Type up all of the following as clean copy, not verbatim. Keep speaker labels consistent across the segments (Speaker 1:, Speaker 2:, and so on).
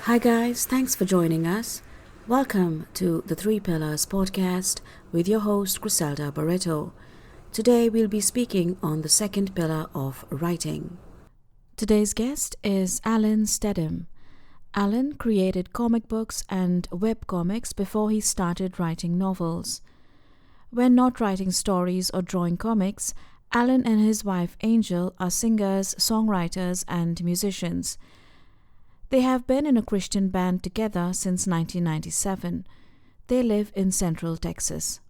Speaker 1: Hi, guys, thanks for joining us. Welcome to the Three Pillars podcast with your host, Chriselda.Barretto. Today, we'll be speaking on the second pillar of writing. Today's guest is Alan Steadham. Alan created comic books and webcomics before he started writing novels. When not writing stories or drawing comics, Alan and his wife Angel are singers, songwriters, and musicians. They have been in a Christian band together since 1997. They live in Central Texas.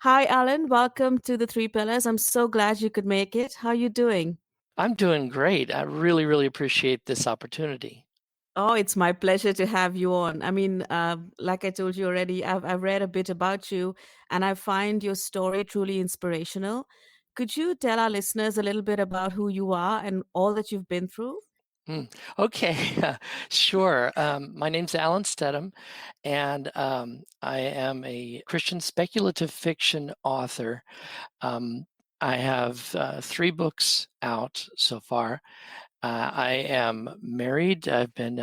Speaker 1: Hi, Alan. Welcome to the Three Pillars. I'm so glad you could make it. How are you doing?
Speaker 2: I'm doing great. I really appreciate this opportunity.
Speaker 1: Oh, it's my pleasure to have you on. I mean, like I told you already, I've read a bit about you and I find your story truly inspirational. Could you tell our listeners a little bit about who you are and all that you've been through?
Speaker 2: Okay, sure. My name's Alan Steadham, and I am a Christian speculative fiction author. Um, I have three books out so far. I am married. I've been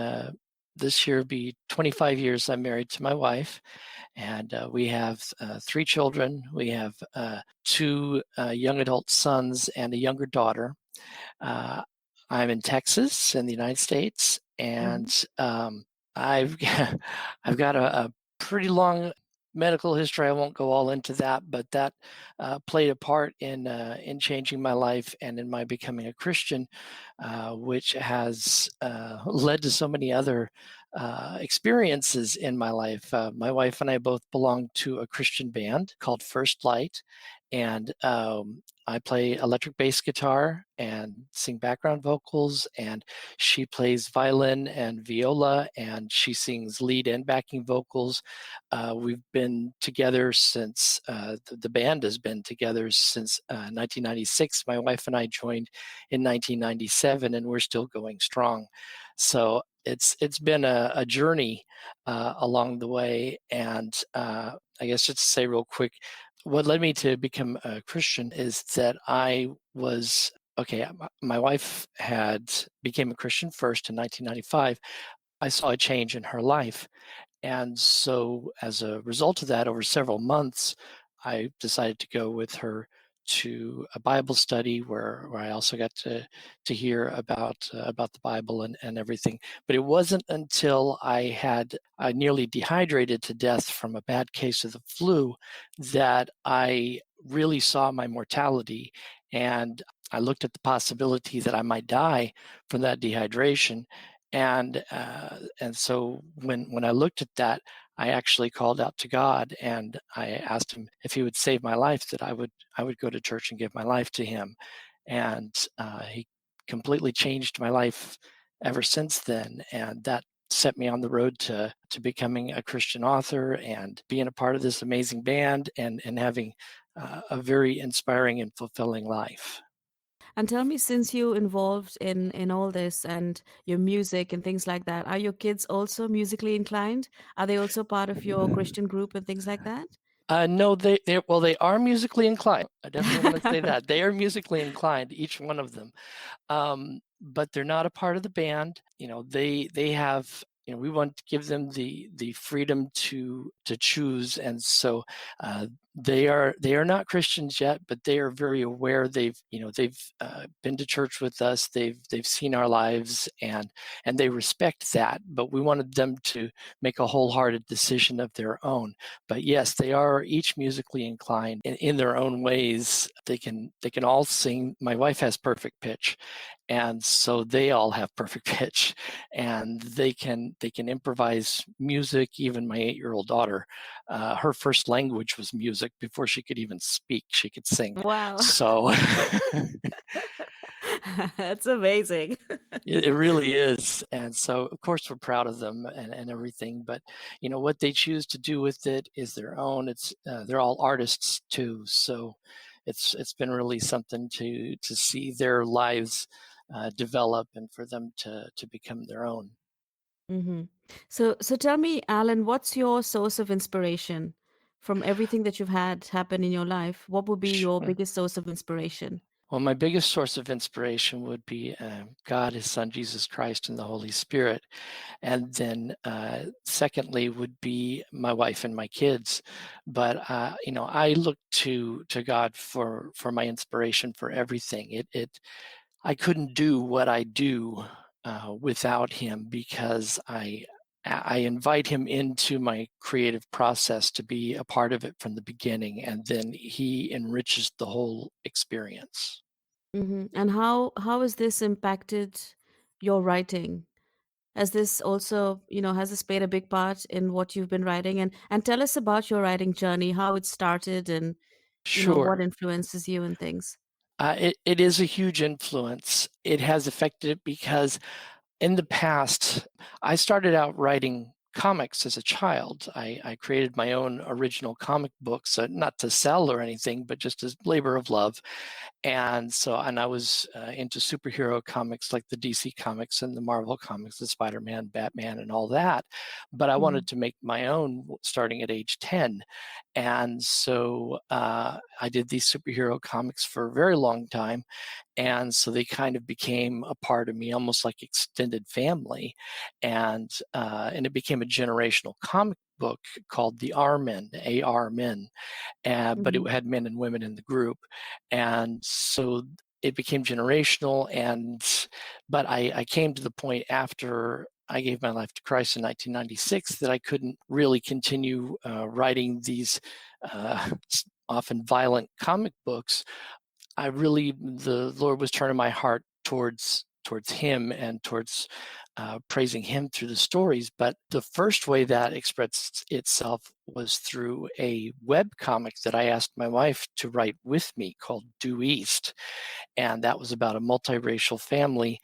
Speaker 2: this year be 25 years I'm married to my wife, and we have three children. We have two young adult sons and a younger daughter. Uh, I'm in Texas in the United States, and
Speaker 1: Mhm.
Speaker 2: I've I've got a pretty long medical history. I won't go all into that, but that played a part in changing my life and in my becoming a Christian, which has led to so many other experiences in my life. My wife and I both belong to a Christian band called First Light, and I play electric bass guitar and sing background vocals, and she plays violin and viola, and she sings lead and backing vocals. We've been together since the band has been together since 1996. My wife and I joined in 1997, and we're still going strong. So it's been a journey along the way, and I guess just to say real quick, what led me to become a Christian is that I was okay. My wife had became a Christian first in 1995. I saw a change in her life, and so as a result of that, over several months, I decided to go with her to a Bible study where I also got to hear about the Bible and everything. But it wasn't until I nearly dehydrated to death from a bad case of the flu that I really saw my mortality, and I looked at the possibility that I might die from that dehydration. And so when I looked at that, I actually called out to God and I asked him if he would save my life, that I would go to church and give my life to him. And he completely changed my life ever since then. And that set me on the road to becoming a Christian author and being a part of this amazing band and having a very inspiring and fulfilling life.
Speaker 1: And tell me, since you involved in all this and your music and things like that, are your kids also musically inclined? Are they also part of your Christian group and things like that?
Speaker 2: No, they are musically inclined. I definitely want to say that they are musically inclined, each one of them. But they're not a part of the band. You know, they have. You know, we want to give them the freedom to choose, and so they are not Christians yet, but they are very aware. They've been to church with us. They've seen our lives, and they respect that. But we wanted them to make a wholehearted decision of their own. But yes, they are each musically inclined in their own ways. They can all sing. My wife has perfect pitch, and so they all have perfect pitch, and they can improvise music. Even my 8-year-old daughter, her first language was music. Before she could even speak, she could sing.
Speaker 1: Wow.
Speaker 2: So
Speaker 1: That's amazing.
Speaker 2: it really is. And so of course we're proud of them and everything, but you know what they choose to do with it is their own. It's they're all artists too, so it's been really something to see their lives develop and for them to become their own.
Speaker 1: Hmm. So tell me, Alan, what's your source of inspiration from everything that you've had happen in your life? What would be your
Speaker 2: Sure.
Speaker 1: biggest source of inspiration?
Speaker 2: Well, my biggest source of inspiration would be God, His Son, Jesus Christ, and the Holy Spirit. And then secondly would be my wife and my kids. But I look to God for my inspiration for everything. I couldn't do what I do without Him, because I invite Him into my creative process to be a part of it from the beginning, and then He enriches the whole experience.
Speaker 1: And how has this impacted your writing? Has this also, has this played a big part in what you've been writing? And tell us about your writing journey, how it started, and what
Speaker 2: Sure.
Speaker 1: influences you and things.
Speaker 2: It is a huge influence. It has affected it because in the past, I started out writing comics as a child. I created my own original comic books, not to sell or anything, but just as labor of love. And I was into superhero comics like the DC comics and the Marvel comics, the Spider-Man, Batman, and all that. But I
Speaker 1: Mhm.
Speaker 2: wanted to make my own starting at age 10. And so I did these superhero comics for a very long time. And so they kind of became a part of me, almost like extended family. And it became a generational comic book called the R Men, AR Men, but it
Speaker 1: Mhm.
Speaker 2: had men and women in the group. And so it became generational. But I came to the point after I gave my life to Christ in 1996 that I couldn't really continue writing these often violent comic books. The Lord was turning my heart towards Him and towards praising Him through the stories. But the first way that expressed itself was through a web comic that I asked my wife to write with me called Due East, and that was about a multiracial family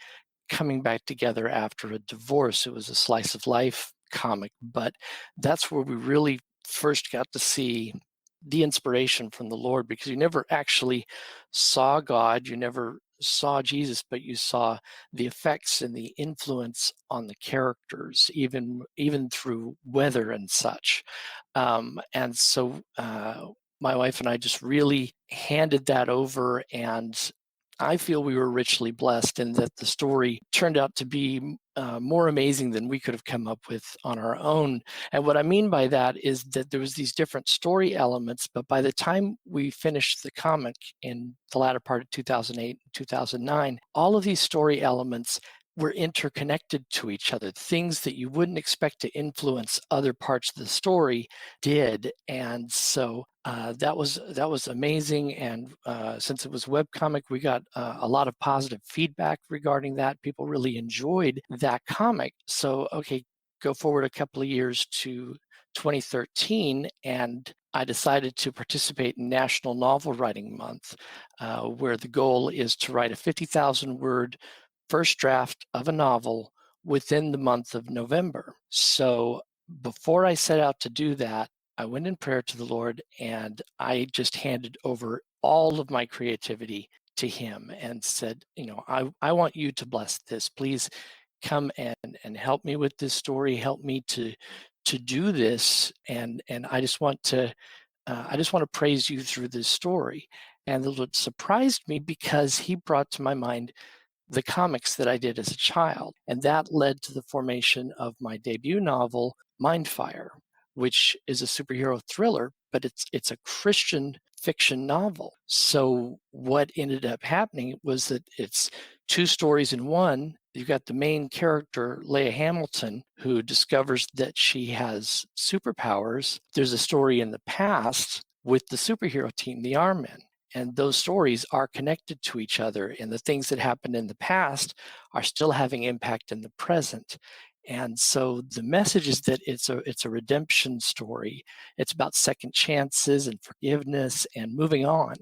Speaker 2: coming back together after a divorce. It was a slice of life comic, but that's where we really first got to see the inspiration from the Lord, because you never actually saw God, you never saw Jesus, but you saw the effects and the influence on the characters, even through weather and such. And so my wife and I just really handed that over, and I feel we were richly blessed in that the story turned out to be more amazing than we could have come up with on our own. And what I mean by that is that there was these different story elements, but by the time we finished the comic in the latter part of 2008 and 2009, all of these story elements were interconnected to each other. Things that you wouldn't expect to influence other parts of the story did. And so that was amazing. And since it was webcomic, we got a lot of positive feedback regarding that. People really enjoyed that comic. So okay, go forward a couple of years to 2013, and I decided to participate in National Novel Writing Month, where the goal is to write a 50,000 word first draft of a novel within the month of November. So before I set out to do that, I went in prayer to the Lord, and I just handed over all of my creativity to Him and said, I want you to bless this. Please come and help me with this story. Help me to do this, and I just want to praise you through this story. And the Lord surprised me because He brought to my mind the comics that I did as a child. And that led to the formation of my debut novel, Mindfire, which is a superhero thriller, but it's a Christian fiction novel. So what ended up happening was that it's two stories in one. You've got the main character, Leah Hamilton, who discovers that she has superpowers. There's a story in the past with the superhero team, the Armen, and those stories are connected to each other, and the things that happened in the past are still having impact in the present. And so the message is that it's a redemption story. It's about second chances and forgiveness and moving on.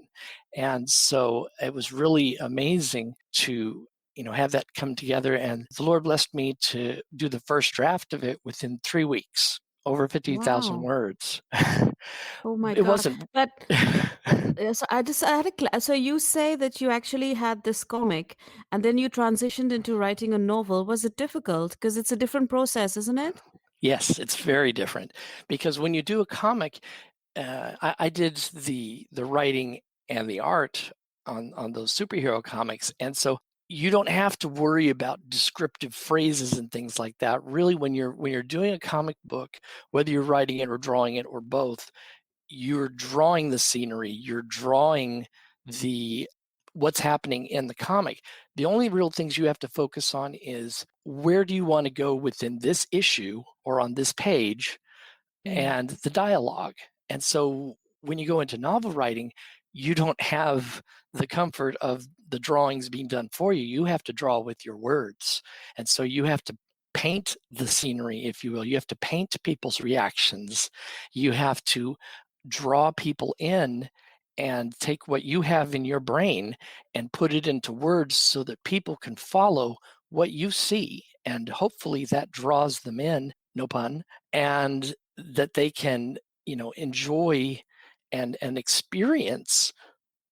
Speaker 2: And so it was really amazing to have that come together, and the Lord blessed me to do the first draft of it within 3 weeks, over 50,000
Speaker 1: Wow.
Speaker 2: words.
Speaker 1: Oh my
Speaker 2: It
Speaker 1: God.
Speaker 2: wasn't.
Speaker 1: But so I had so you say that you actually had this comic and then you transitioned into writing a novel. Was it difficult? Because it's a different process, isn't it?
Speaker 2: Yes, it's very different, because when you do a comic, I did the writing and the art on those superhero comics. And so you don't have to worry about descriptive phrases and things like that. Really, when you're doing a comic book, whether you're writing it or drawing it or both, you're drawing the scenery, you're drawing the what's happening in the comic. The only real things you have to focus on is where do you want to go within this issue or on this page,
Speaker 1: Mm.
Speaker 2: and the dialogue. And so when you go into novel writing, you don't have the comfort of the drawings being done for you. You have to draw with your words. And so you have to paint the scenery, if you will. You have to paint people's reactions. You have to draw people in and take what you have in your brain and put it into words so that people can follow what you see. And hopefully that draws them in, no pun, and that they can, enjoy and experience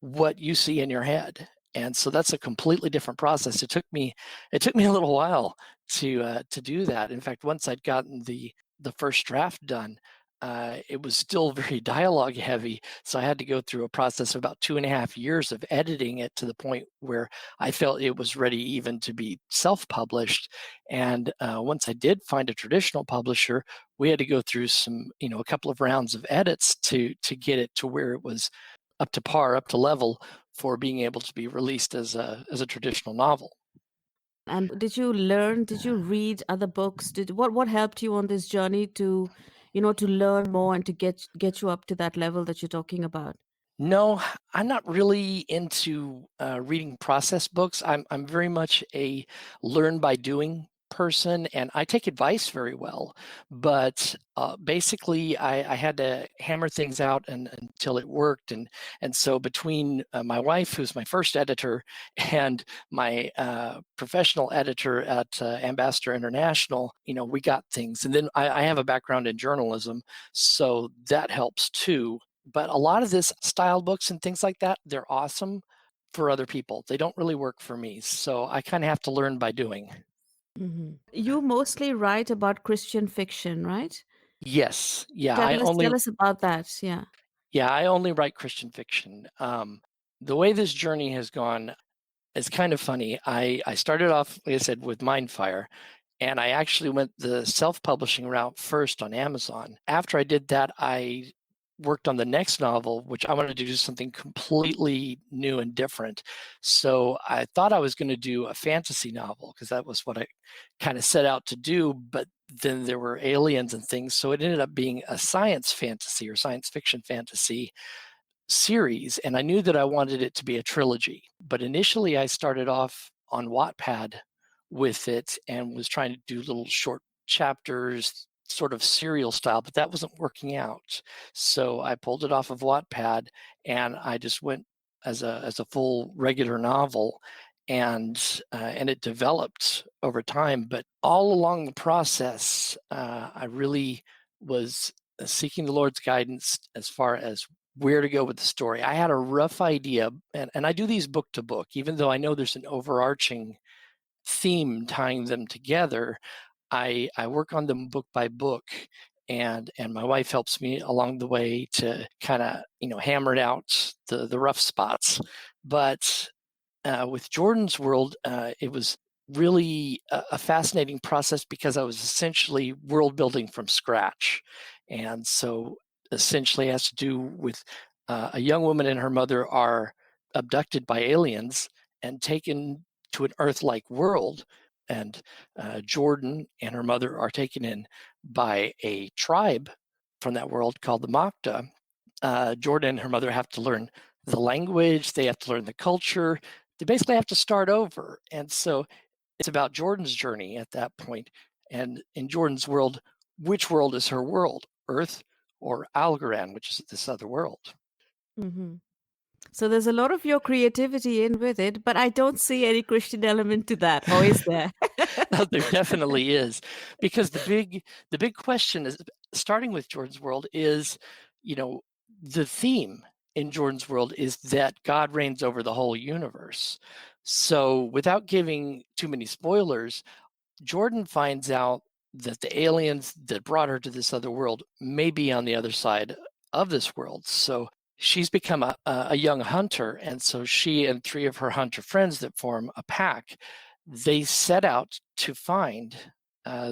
Speaker 2: what you see in your head. And so that's a completely different process. It took me a little while to do that. In fact, once I'd gotten the first draft done, it was still very dialogue heavy. So I had to go through a process of about 2.5 years of editing it to the point where I felt it was ready even to be self-published. And once I did find a traditional publisher, we had to go through a couple of rounds of edits to get it to where it was up to par, up to level for being able to be released as a traditional novel.
Speaker 1: And did you read other books? What helped you on this journey to, to learn more and to get you up to that level that you're talking about?
Speaker 2: No, I'm not really into reading process books. I'm very much a learn by doing person, and I take advice very well. But basically, I had to hammer things out until it worked, and so between my wife, who's my first editor, and my professional editor at Ambassador International, we got things. And then I have a background in journalism, so that helps too. But a lot of this style books and things like that, they're awesome for other people. They don't really work for me. So I kind of have to learn by doing.
Speaker 1: You mostly write about Christian fiction, right?
Speaker 2: Yes. Yeah, I
Speaker 1: Tell
Speaker 2: only
Speaker 1: us about that. Yeah.
Speaker 2: yeah, I only write Christian fiction. The way this journey has gone is kind of funny. I started off, like I said, with Mindfire, and I actually went the self-publishing route first on Amazon. After I did that, I worked on the next novel, which I wanted to do something completely new and different. So I thought I was going to do a fantasy novel because that was what I kind of set out to do. But then there were aliens and things. So it ended up being a science fantasy or science fiction fantasy series, and I knew that I wanted it to be a trilogy. But initially, I started off on Wattpad with it and was trying to do little short chapters, sort of serial style, but that wasn't working out. So I pulled it off of Wattpad and I just went as a full regular novel, and it developed over time. But all along the process, I really was seeking the Lord's guidance as far as where to go with the story. I had a rough idea, and I do these book to book, even though I know there's an overarching theme tying them together. I work on them book by book, and my wife helps me along the way to kind of hammer it out the rough spots. But with Jordan's World, it was really a fascinating process because I was essentially world building from scratch. And so essentially it has to do with a young woman and her mother are abducted by aliens and taken to an Earth-like world. And Jordan and her mother are taken in by a tribe from that world called the Makta. Jordan and her mother have to learn the language, they have to learn the culture, they basically have to start over. And so it's about Jordan's journey at that point. And in Jordan's world, which world is her world? Earth or Algorand, which is this other world?
Speaker 1: Hmm. So there's a lot of your creativity in with it, but I don't see any Christian element to that. Or is there?
Speaker 2: There definitely is, because the big question is, starting with Jordan's world, is you know the theme in Jordan's world is that God reigns over the whole universe. So without giving too many spoilers, Jordan finds out that the aliens that brought her to this other world may be on the other side of this world. So she's become a young hunter, and so she and three of her hunter friends that form a pack, they set out to find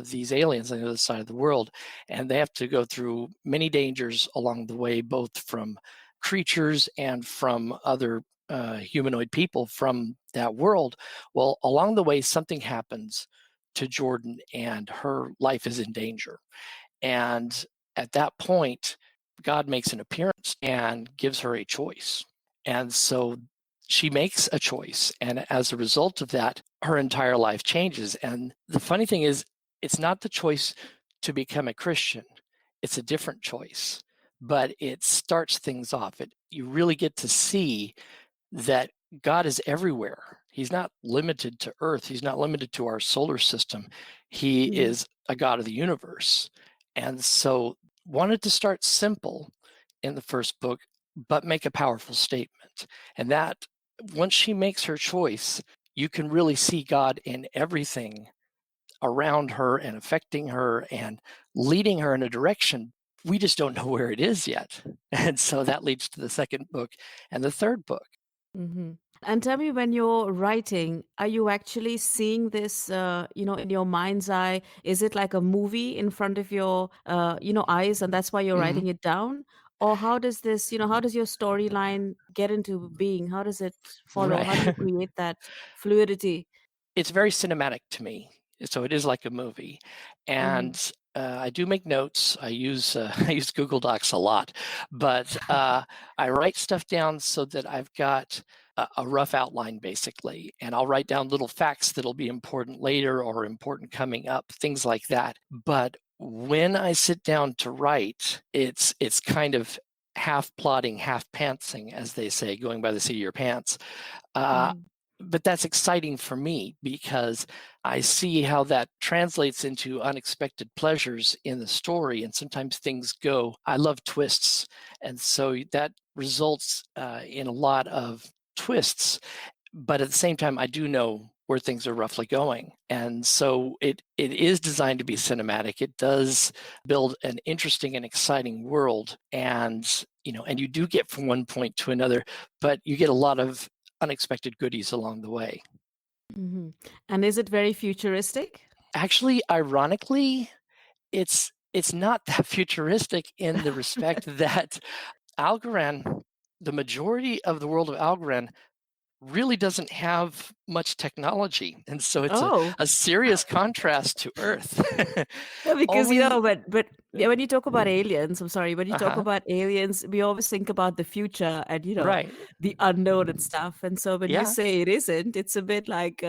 Speaker 2: these aliens on the other side of the world, and they have to go through many dangers along the way, both from creatures and from other humanoid people from that world. Well, along the way, something happens to Jordan, and her life is in danger. And at that point, God makes an appearance and gives her a choice. And so she makes a choice. And as a result of that, her entire life changes. And the funny thing is, it's not the choice to become a Christian, it's a different choice. But it starts things off. You really get to see that God is everywhere. He's not limited to Earth. He's not limited to our solar system. He is a God of the universe. And so wanted to start simple in the first book, but make a powerful statement. And that once she makes her choice, you can really see God in everything around her and affecting her and leading her in a direction. We just don't know where it is yet. And so that leads to the second book and the third book.
Speaker 1: Mm-hmm. And tell me, when you're writing, are you actually seeing this, in your mind's eye? Is it like a movie in front of your, eyes, and that's why you're
Speaker 2: Mhm.
Speaker 1: writing it down? Or how does this, how does your storyline get into being? How does it follow? How do you
Speaker 2: Right.
Speaker 1: create that fluidity?
Speaker 2: It's very cinematic to me. So it is like a movie.
Speaker 1: Mm-hmm.
Speaker 2: And I do make notes. I use I use Google Docs a lot, but I write stuff down so that I've got a rough outline basically, and I'll write down little facts that'll be important later or important coming up, things like that. But when I sit down to write, it's kind of half plotting, half pantsing, as they say, going by the seat of your pants. Uh,
Speaker 1: Mm-hmm.
Speaker 2: but that's exciting for me because I see how that translates into unexpected pleasures in the story. And sometimes things go, I love twists. And so that results in a lot of twists. But at the same time, I do know where things are roughly going. And so it is designed to be cinematic. It does build an interesting and exciting world. And you do get from one point to another, but you get a lot of unexpected goodies along the way.
Speaker 1: Mm-hmm. And is it very futuristic?
Speaker 2: Actually, ironically, it's not that futuristic in the respect that Algorand, the majority of the world of Algorand really doesn't have much technology. And so it's
Speaker 1: Oh.
Speaker 2: a serious contrast to Earth.
Speaker 1: Yeah, because
Speaker 2: Only,
Speaker 1: but yeah, when you talk about aliens, I'm sorry, when you talk
Speaker 2: uh-huh,
Speaker 1: about aliens, we always think about the future and
Speaker 2: right.
Speaker 1: the unknown and stuff. And so when you
Speaker 2: Yeah.
Speaker 1: say it isn't, it's a bit like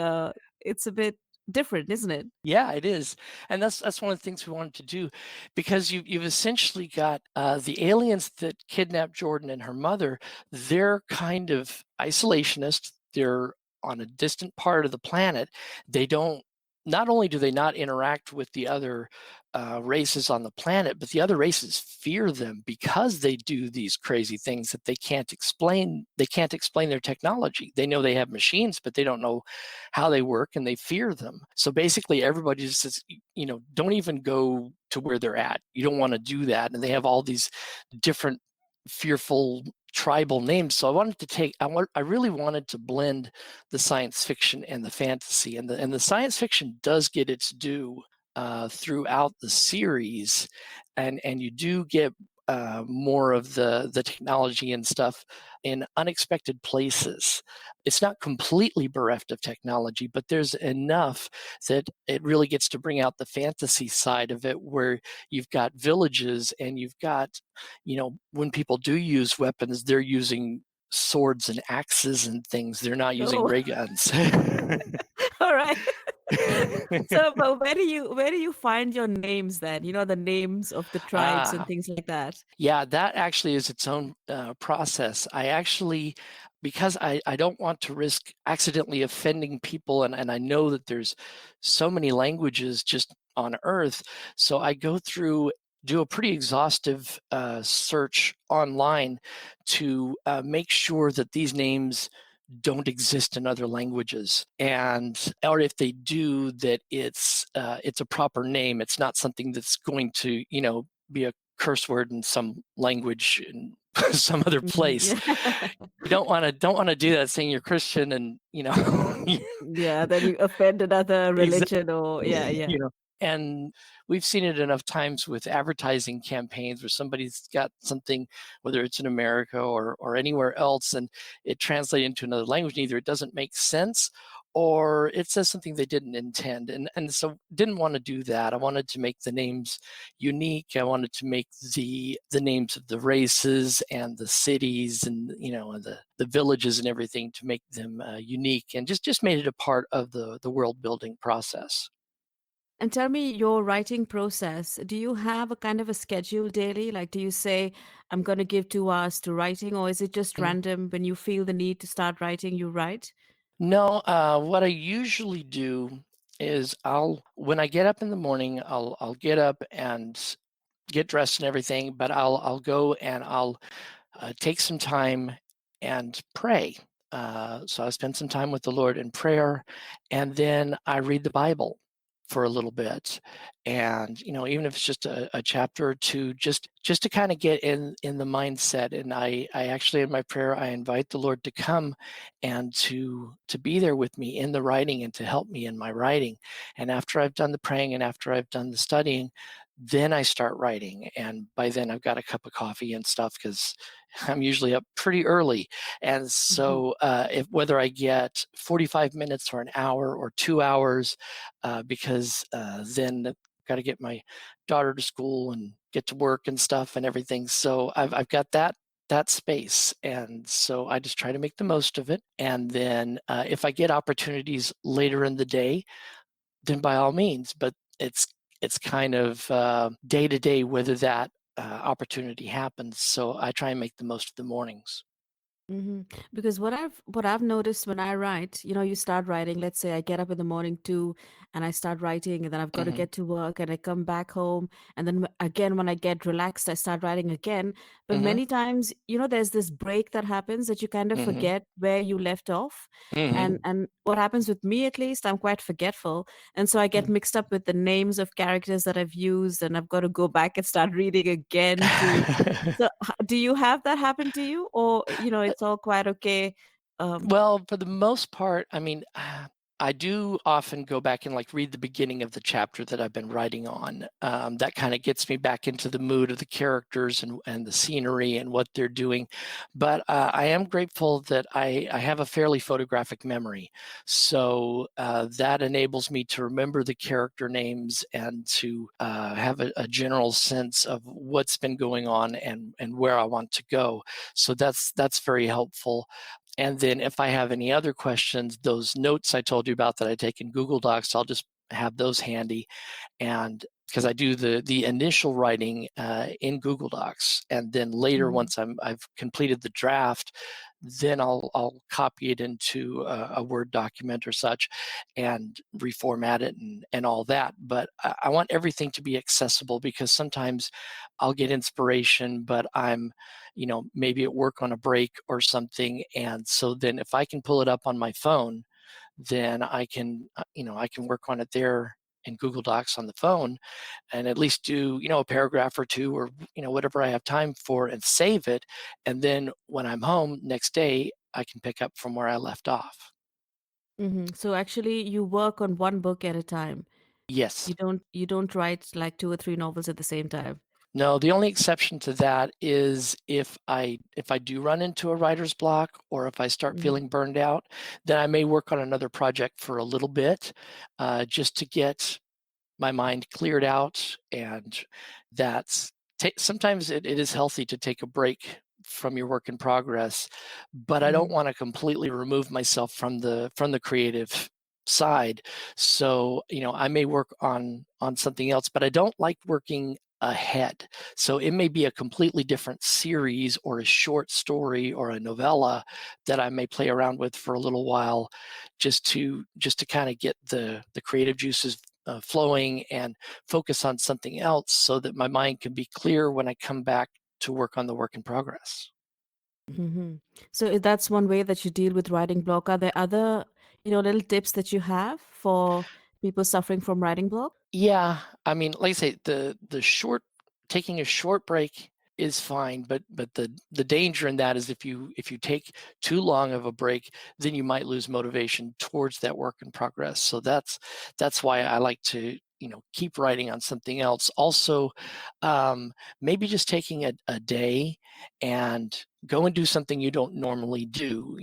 Speaker 1: it's a bit different, isn't it?
Speaker 2: Yeah, it is, and that's one of the things we wanted to do, because you've essentially got the aliens that kidnapped Jordan and her mother. They're kind of isolationist. They're on a distant part of the planet. They don't. Not only do they not interact with the other races on the planet, but the other races fear them because they do these crazy things that they can't explain. They can't explain their technology. They know they have machines, but they don't know how they work, and they fear them. So basically, everybody just says, don't even go to where they're at. You don't want to do that. And they have all these different fearful tribal names. So I really wanted to blend the science fiction and the fantasy, and the science fiction does get its due throughout the series, and you do get more of the technology and stuff in unexpected places. It's not completely bereft of technology, but there's enough that it really gets to bring out the fantasy side of it, where you've got villages and you've got, when people do use weapons, they're using swords and axes and things. They're not using
Speaker 1: Oh,
Speaker 2: ray guns.
Speaker 1: all right. So, but where do you find your names then? The names of the tribes and
Speaker 2: ah,
Speaker 1: things like that.
Speaker 2: Yeah, that actually is its own process. Because I don't want to risk accidentally offending people, and I know that there's so many languages just on Earth, so I go through, do a pretty exhaustive search online to make sure that these names don't exist in other languages, and or if they do, that it's a proper name. It's not something that's going to be a curse word in some language in some other place.
Speaker 1: Yeah.
Speaker 2: You don't want to do that saying you're Christian and,
Speaker 1: Yeah, then you offend another
Speaker 2: exactly,
Speaker 1: religion or yeah, yeah.
Speaker 2: and we've seen it enough times with advertising campaigns where somebody's got something, whether it's in America or anywhere else, and it translates into another language. And either it doesn't make sense or it says something they didn't intend. And so didn't want to do that. I wanted to make the names unique. I wanted to make the names of the races and the cities and and the villages and everything to make them unique, and just made it a part of the world building process.
Speaker 1: And tell me your writing process. Do you have a kind of a schedule daily? Like, do you say, I'm going to give 2 hours to writing, or is it just
Speaker 2: Mhm.
Speaker 1: random when you feel the need to start writing, you write?
Speaker 2: No, what I usually do is when I get up in the morning, I'll get up and get dressed and everything, but I'll go and I'll take some time and pray. So I spend some time with the Lord in prayer, and then I read the Bible for a little bit, and even if it's just a chapter or two, just to kind of get in the mindset. And I actually in my prayer I invite the Lord to come and to be there with me in the writing and to help me in my writing. And after I've done the praying and after I've done the studying, then I start writing. And by then I've got a cup of coffee and stuff because I'm usually up pretty early. And
Speaker 1: Mhm.
Speaker 2: so if whether I get 45 minutes or an hour or 2 hours, because then I've got to get my daughter to school and get to work and stuff and everything. So I've got that space, and so I just try to make the most of it. And then if I get opportunities later in the day, then by all means. But it's kind of day to day whether that opportunity happens. So I try and make the most of the mornings.
Speaker 1: Because what I've noticed when I write, you start writing. Let's say I get up in the morning too, and I start writing, and then I've got to
Speaker 2: Hmm.
Speaker 1: get to work, and I come back home, and then again when I get relaxed, I start writing again. But
Speaker 2: Hmm.
Speaker 1: many times, there's this break that happens that you kind of
Speaker 2: Hmm.
Speaker 1: forget where you left off, and
Speaker 2: Hmm.
Speaker 1: what happens with me at least, I'm quite forgetful, and so I get mixed up with the names of characters that I've used, and I've got to go back and start reading again to so, do you have that happen to you, or it's all quite okay?
Speaker 2: Well, for the most part, I mean, I do often go back and like read the beginning of the chapter that I've been writing on. That kind of gets me back into the mood of the characters and the scenery and what they're doing. But I am grateful that I have a fairly photographic memory. So that enables me to remember the character names and to have a general sense of what's been going on and where I want to go. So that's very helpful. And then if I have any other questions, those notes I told you about that I take in Google Docs, I'll just have those handy. And because I do the initial writing in Google Docs, and then later
Speaker 1: Mhm.
Speaker 2: once I've completed the draft, then I'll copy it into a Word document or such, and reformat it and all that. But I want everything to be accessible because sometimes I'll get inspiration, but I'm maybe at work on a break or something. And so then if I can pull it up on my phone, then I can work on it there in Google Docs on the phone and at least do, a paragraph or two or, whatever I have time for and save it. And then when I'm home next day, I can pick up from where I left off.
Speaker 1: So actually, you work on one book at a time.
Speaker 2: Yes.
Speaker 1: You don't write like 2 or 3 novels at the same time.
Speaker 2: No, the only exception to that is if I do run into a writer's block or if I start
Speaker 1: Mhm.
Speaker 2: feeling burned out, then I may work on another project for a little bit, just to get my mind cleared out. And that's sometimes it is healthy to take a break from your work in progress, but I don't
Speaker 1: Mhm.
Speaker 2: want to completely remove myself from the creative side. So I may work on something else, but I don't like working ahead. So it may be a completely different series or a short story or a novella that I may play around with for a little while, just to kind of get the creative juices flowing and focus on something else so that my mind can be clear when I come back to work on the work in progress.
Speaker 1: Mhm. So that's one way that you deal with writing block. Are there other, little tips that you have for people suffering from writing block?
Speaker 2: Yeah, I mean, like I say, the short taking a short break is fine, but the danger in that is if you take too long of a break, then you might lose motivation towards that work in progress. So that's why I like to, keep writing on something else. Also, maybe just taking a day and go and do something you don't normally do.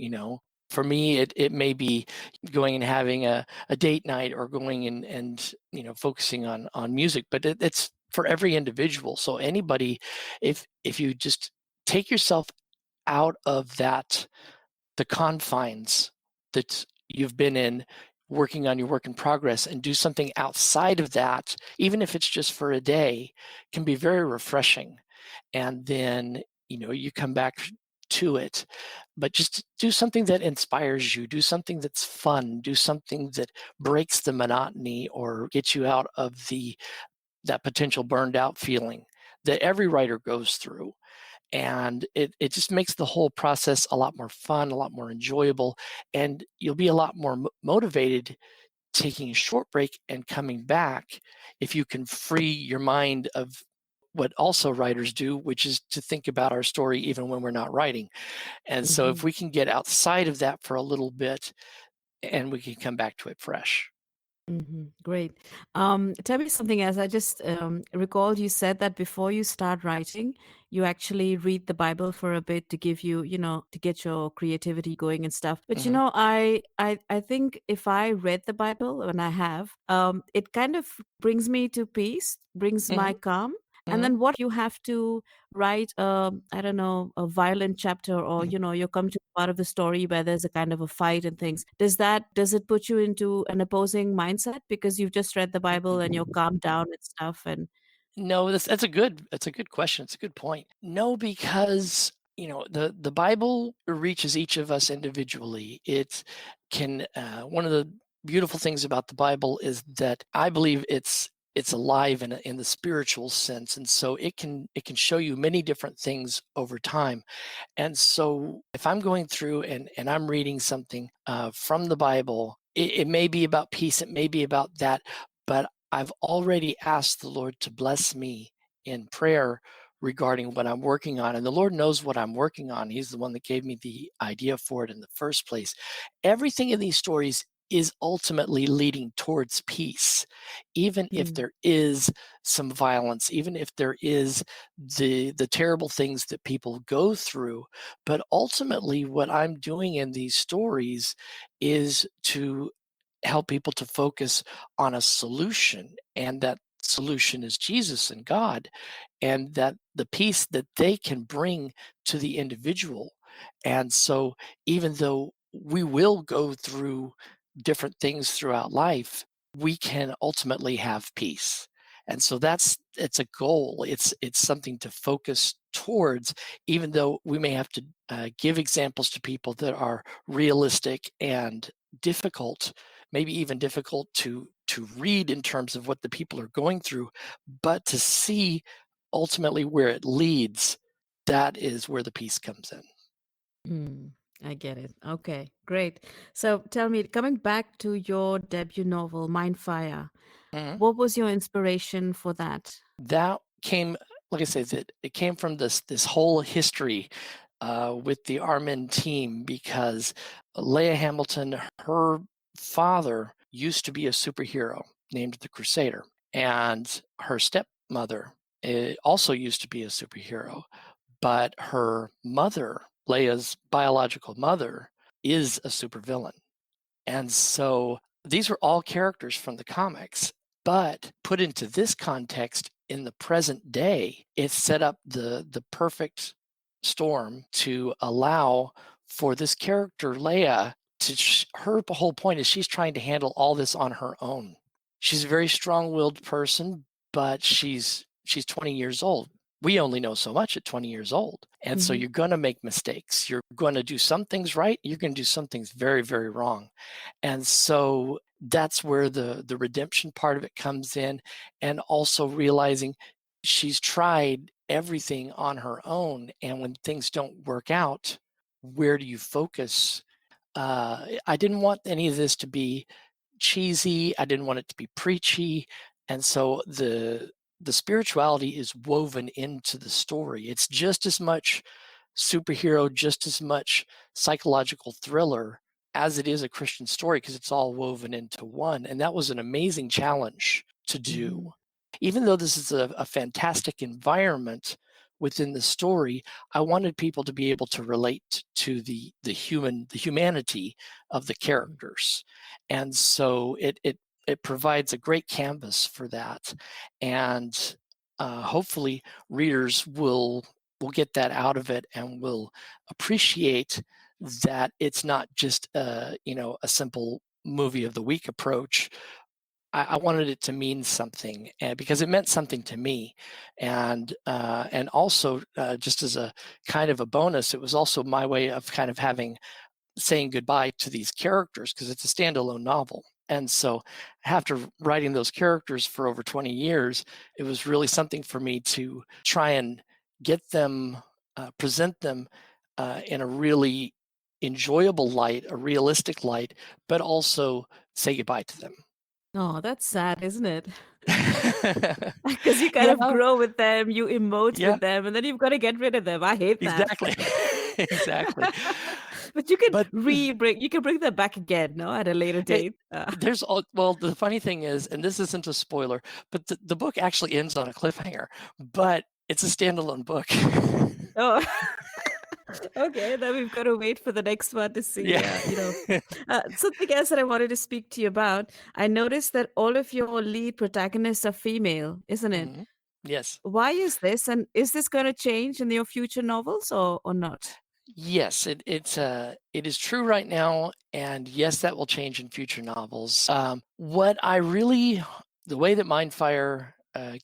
Speaker 2: For me, it may be going and having a date night, or going and focusing on music, but it's for every individual. So anybody, if you just take yourself out of the confines that you've been in, working on your work in progress, and do something outside of that, even if it's just for a day, can be very refreshing. And then you come back to it, but just do something that inspires you, do something that's fun, do something that breaks the monotony or gets you out of that potential burned out feeling that every writer goes through. And it just makes the whole process a lot more fun, a lot more enjoyable, and you'll be a lot more motivated taking a short break and coming back if you can free your mind of what also writers do, which is to think about our story even when we're not writing. And so if
Speaker 1: Mhm.
Speaker 2: we can get outside of that for a little bit, and we can come back to it fresh.
Speaker 1: Great. Tell me something else. I just recalled you said that before you start writing, you actually read the Bible for a bit to give you, to get your creativity going and stuff. But
Speaker 2: Hmm.
Speaker 1: I think if I read the Bible, and I have, it kind of brings me to peace, brings my
Speaker 2: Hmm.
Speaker 1: calm. And
Speaker 2: Hmm.
Speaker 1: then what you have to write, I don't know, a violent chapter, or you come to part of the story where there's a kind of a fight and things. Does it put you into an opposing mindset because you've just read the Bible and you're calmed down and stuff? And
Speaker 2: No, that's a good question. It's a good point. No, because the Bible reaches each of us individually. It can one of the beautiful things about the Bible is that I believe it's alive in the spiritual sense, and so it can show you many different things over time. And so if I'm going through and I'm reading something from the Bible, it may be about peace, it may be about that, but I've already asked the Lord to bless me in prayer regarding what I'm working on. And the Lord knows what I'm working on. He's the one that gave me the idea for it in the first place. Everything in these stories is ultimately leading towards peace, even if
Speaker 1: mm,
Speaker 2: there is some violence, even if there is the terrible things that people go through. But ultimately, what I'm doing in these stories is to help people to focus on a solution, and that solution is Jesus and God, and that the peace that they can bring to the individual. And so, even though we will go through different things throughout life, we can ultimately have peace. And so it's a goal. It's something to focus towards, even though we may have to give examples to people that are realistic and difficult, maybe even difficult to read in terms of what the people are going through, but to see ultimately where it leads, that is where the peace comes in.
Speaker 1: mm, I get it. Okay, great. So tell me, coming back to your debut novel, Mindfire,
Speaker 2: Mhm.
Speaker 1: what was your inspiration for that?
Speaker 2: That came, like I said, it came from this whole history with the Armin team, because Leah Hamilton, her father used to be a superhero named the Crusader, and her stepmother also used to be a superhero, but her mother, Leia's biological mother, is a supervillain. And so these are all characters from the comics, but put into this context in the present day, it set up the perfect storm to allow for this character Leia her whole point is she's trying to handle all this on her own. She's a very strong-willed person, but she's 20 years old. We only know so much at 20 years old. And so
Speaker 1: Hmm.
Speaker 2: you're going to make mistakes. You're going to do some things right. You're going to do some things very, very wrong. And so that's where the redemption part of it comes in, and also realizing she's tried everything on her own, and when things don't work out, where do you focus? I didn't want any of this to be cheesy. I didn't want it to be preachy. And so the spirituality is woven into the story. It's just as much superhero, just as much psychological thriller as it is a Christian story because it's all woven into one. And that was an amazing challenge to do.
Speaker 1: Hmm.
Speaker 2: Even though this is a fantastic environment within the story, I wanted people to be able to relate to the humanity of the characters. And so it provides a great canvas for that. And hopefully readers will get that out of it and will appreciate that it's not just a simple movie of the week approach. I wanted it to mean something because it meant something to me, and also just as a kind of a bonus, it was also my way of kind of saying goodbye to these characters because it's a standalone novel. And so, after writing those characters for over 20 years, it was really something for me to try and get them, present them in a really enjoyable light, a realistic light, but also say goodbye to them.
Speaker 1: Oh, that's sad, isn't it? Because you kind of
Speaker 2: Yeah,
Speaker 1: grow with them, you emote
Speaker 2: yeah,
Speaker 1: with them, and then you've got to get rid of them. I hate that.
Speaker 2: exactly. Exactly.
Speaker 1: But you can
Speaker 2: But
Speaker 1: you can bring them back again, no, at a later
Speaker 2: it
Speaker 1: date.
Speaker 2: well, the funny thing is, and this isn't a spoiler, but the book actually ends on a cliffhanger, but it's a standalone book.
Speaker 1: Oh, okay, then we've got to wait for the next one to see,
Speaker 2: Yeah.
Speaker 1: something else that I wanted to speak to you about. I noticed that all of your lead protagonists are female, isn't it?
Speaker 2: Mhm. Yes.
Speaker 1: Why is this, and is this gonna change in your future novels or not?
Speaker 2: Yes, it is true right now, and yes, that will change in future novels. What I really the way that Mindfire,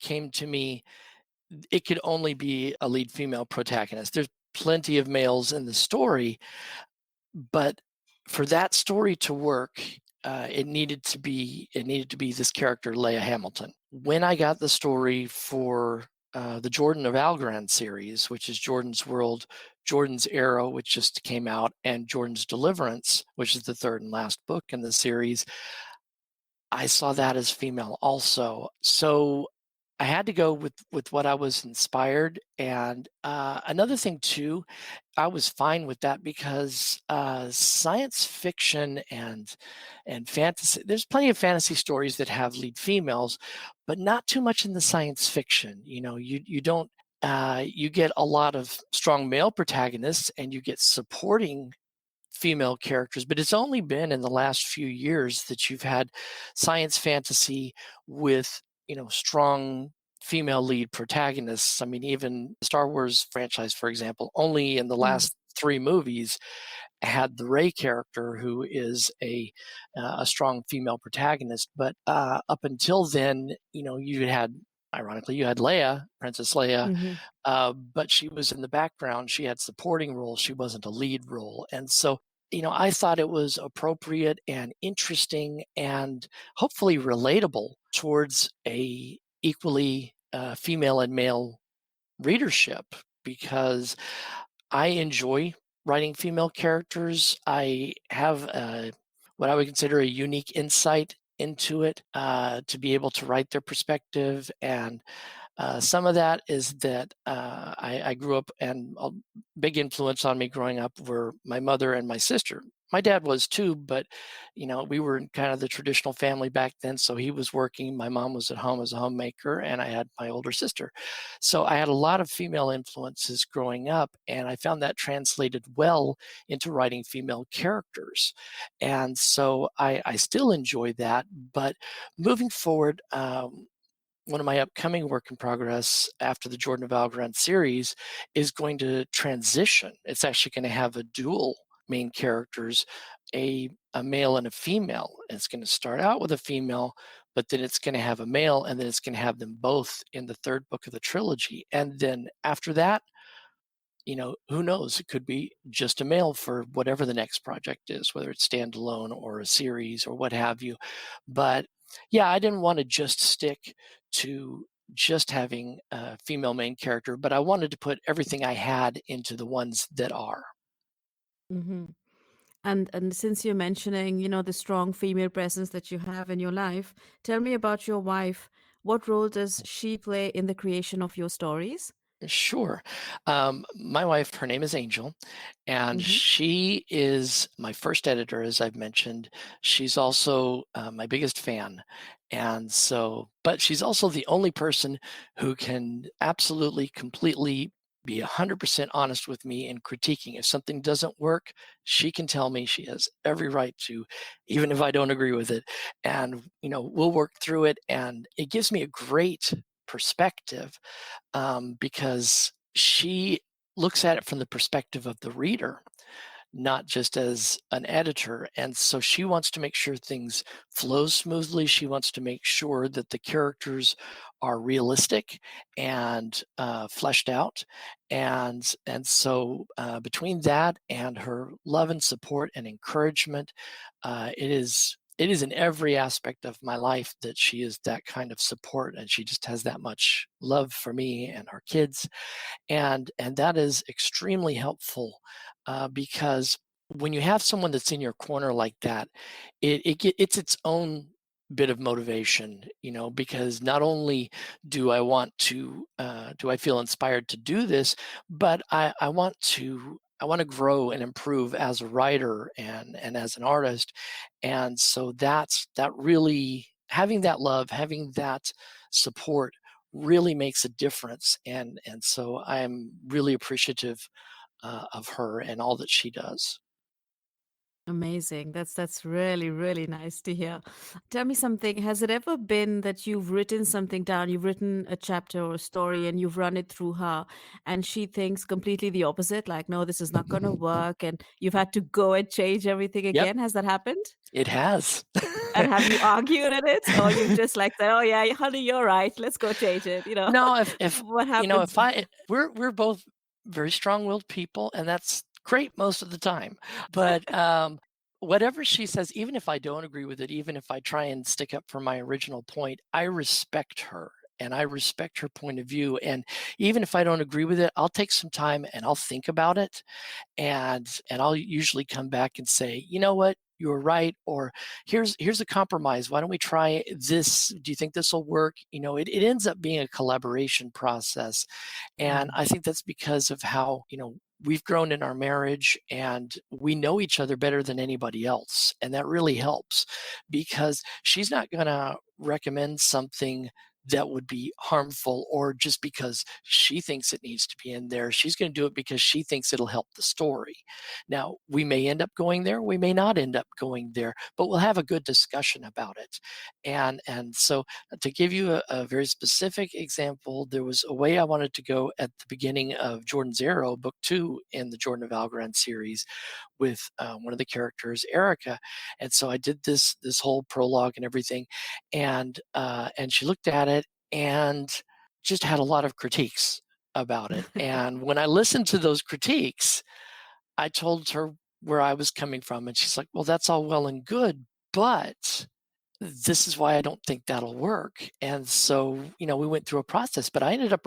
Speaker 2: came to me, it could only be a lead female protagonist. There's plenty of males in the story, but for that story to work, it needed to be this character, Leia Hamilton. When I got the story for the Jordan of Algorand series, which is Jordan's World, Jordan's Arrow, which just came out, and Jordan's Deliverance, which is the third and last book in the series, I saw that as female also. So I had to go with what I was inspired. And another thing too, I was fine with that because science fiction and fantasy. There's plenty of fantasy stories that have lead females, but not too much in the science fiction. You don't. You get a lot of strong male protagonists, and you get supporting female characters, but it's only been in the last few years that you've had science fantasy with, strong female lead protagonists. I mean, even the Star Wars franchise, for example, only in the
Speaker 1: Mm,
Speaker 2: last three movies had the Rey character, who is a strong female protagonist. But up until then, ironically, you had Leia, Princess Leia,
Speaker 1: mhm,
Speaker 2: but she was in the background. She had supporting roles. She wasn't a lead role. And so, I thought it was appropriate and interesting and hopefully relatable towards a equally female and male readership because I enjoy writing female characters. I have what I would consider a unique insight into it to be able to write their perspective, and some of that is that I grew up, and a big influence on me growing up were my mother and my sister. My dad was too, but we were in kind of the traditional family back then. So he was working. My mom was at home as a homemaker, and I had my older sister. So I had a lot of female influences growing up, and I found that translated well into writing female characters. And so I still enjoy that. But moving forward, one of my upcoming work in progress after the Jordan of Algorand series is going to transition. It's actually going to have a dual main characters, a male and a female. And it's going to start out with a female, but then it's going to have a male, and then it's going to have them both in the third book of the trilogy. And then after that, who knows? It could be just a male for whatever the next project is, whether it's standalone or a series or what have you. But yeah, I didn't want to just stick to just having a female main character, but I wanted to put everything I had into the ones that are.
Speaker 1: mhm. And since you're mentioning, the strong female presence that you have in your life, tell me about your wife. What role does she play in the creation of your stories?
Speaker 2: Sure. My wife, her name is Angel, and
Speaker 1: Mm-hmm.
Speaker 2: she is my first editor, as I've mentioned. She's also my biggest fan. And so, but she's also the only person who can absolutely, completely be 100% honest with me in critiquing. If something doesn't work, she can tell me. She has every right to, even if I don't agree with it. And, we'll work through it. And it gives me a great perspective because she looks at it from the perspective of the reader, not just as an editor. And so she wants to make sure things flow smoothly. She wants to make sure that the characters are realistic and fleshed out. And so between that and her love and support and encouragement, it is in every aspect of my life that she is that kind of support, and she just has that much love for me and our kids, and that is extremely helpful because when you have someone that's in your corner like that, it's its own bit of motivation, because not only do I feel inspired to do this, but I want to grow and improve as a writer and as an artist. And so that really, having that love, having that support really makes a difference. And so I'm really appreciative of her and all that she does.
Speaker 1: Amazing. That's really, really nice to hear. Tell me something. Has it ever been that you've written something down, you've written a chapter or a story and you've run it through her and she thinks completely the opposite, like, no, this is not going to work, and you've had to go and change everything
Speaker 2: Yep,
Speaker 1: again? Has that happened?
Speaker 2: it has.
Speaker 1: And have you argued at it, or you've just like said, "Oh yeah, honey, you're right. Let's go change it."
Speaker 2: No, if
Speaker 1: What
Speaker 2: if
Speaker 1: happens?
Speaker 2: we're both very strong-willed people, and that's great most of the time. But whatever she says, even if I don't agree with it, even if I try and stick up for my original point, I respect her and I respect her point of view. And even if I don't agree with it, I'll take some time and I'll think about it, and I'll usually come back and say, you know what, you were right, or here's a compromise. Why don't we try this? Do you think this will work? It ends up being a collaboration process, and
Speaker 1: Mm,
Speaker 2: I think that's because of how, we've grown in our marriage and we know each other better than anybody else. And that really helps because she's not going to recommend something that would be harmful or just because she thinks it needs to be in there. She's going to do it because she thinks it'll help the story. Now, we may end up going there, we may not end up going there, but we'll have a good discussion about it. And so to give you a very specific example, there was a way I wanted to go at the beginning of Jordan's Arrow, book 2 in the Jordan of Algorand series, with one of the characters, Erica. And so I did this whole prologue and everything, and she looked at it and just had a lot of critiques about it. And when I listened to those critiques, I told her where I was coming from, and she's like, "Well, that's all well and good, but this is why I don't think that'll work." And so, we went through a process, but I ended up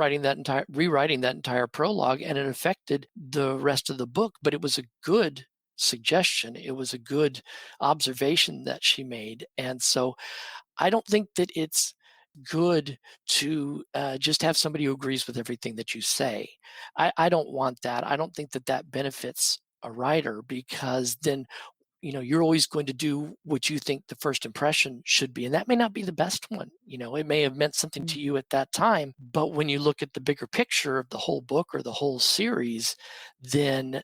Speaker 2: rewriting that entire prologue, and it affected the rest of the book. But it was a good suggestion. It was a good observation that she made. And so I don't think that it's good to just have somebody who agrees with everything that you say. I don't want that. I don't think that that benefits a writer because then you're always going to do what you think the first impression should be. And that may not be the best one. It may have meant something
Speaker 1: mm,
Speaker 2: to you at that time. But when you look at the bigger picture of the whole book or the whole series, then,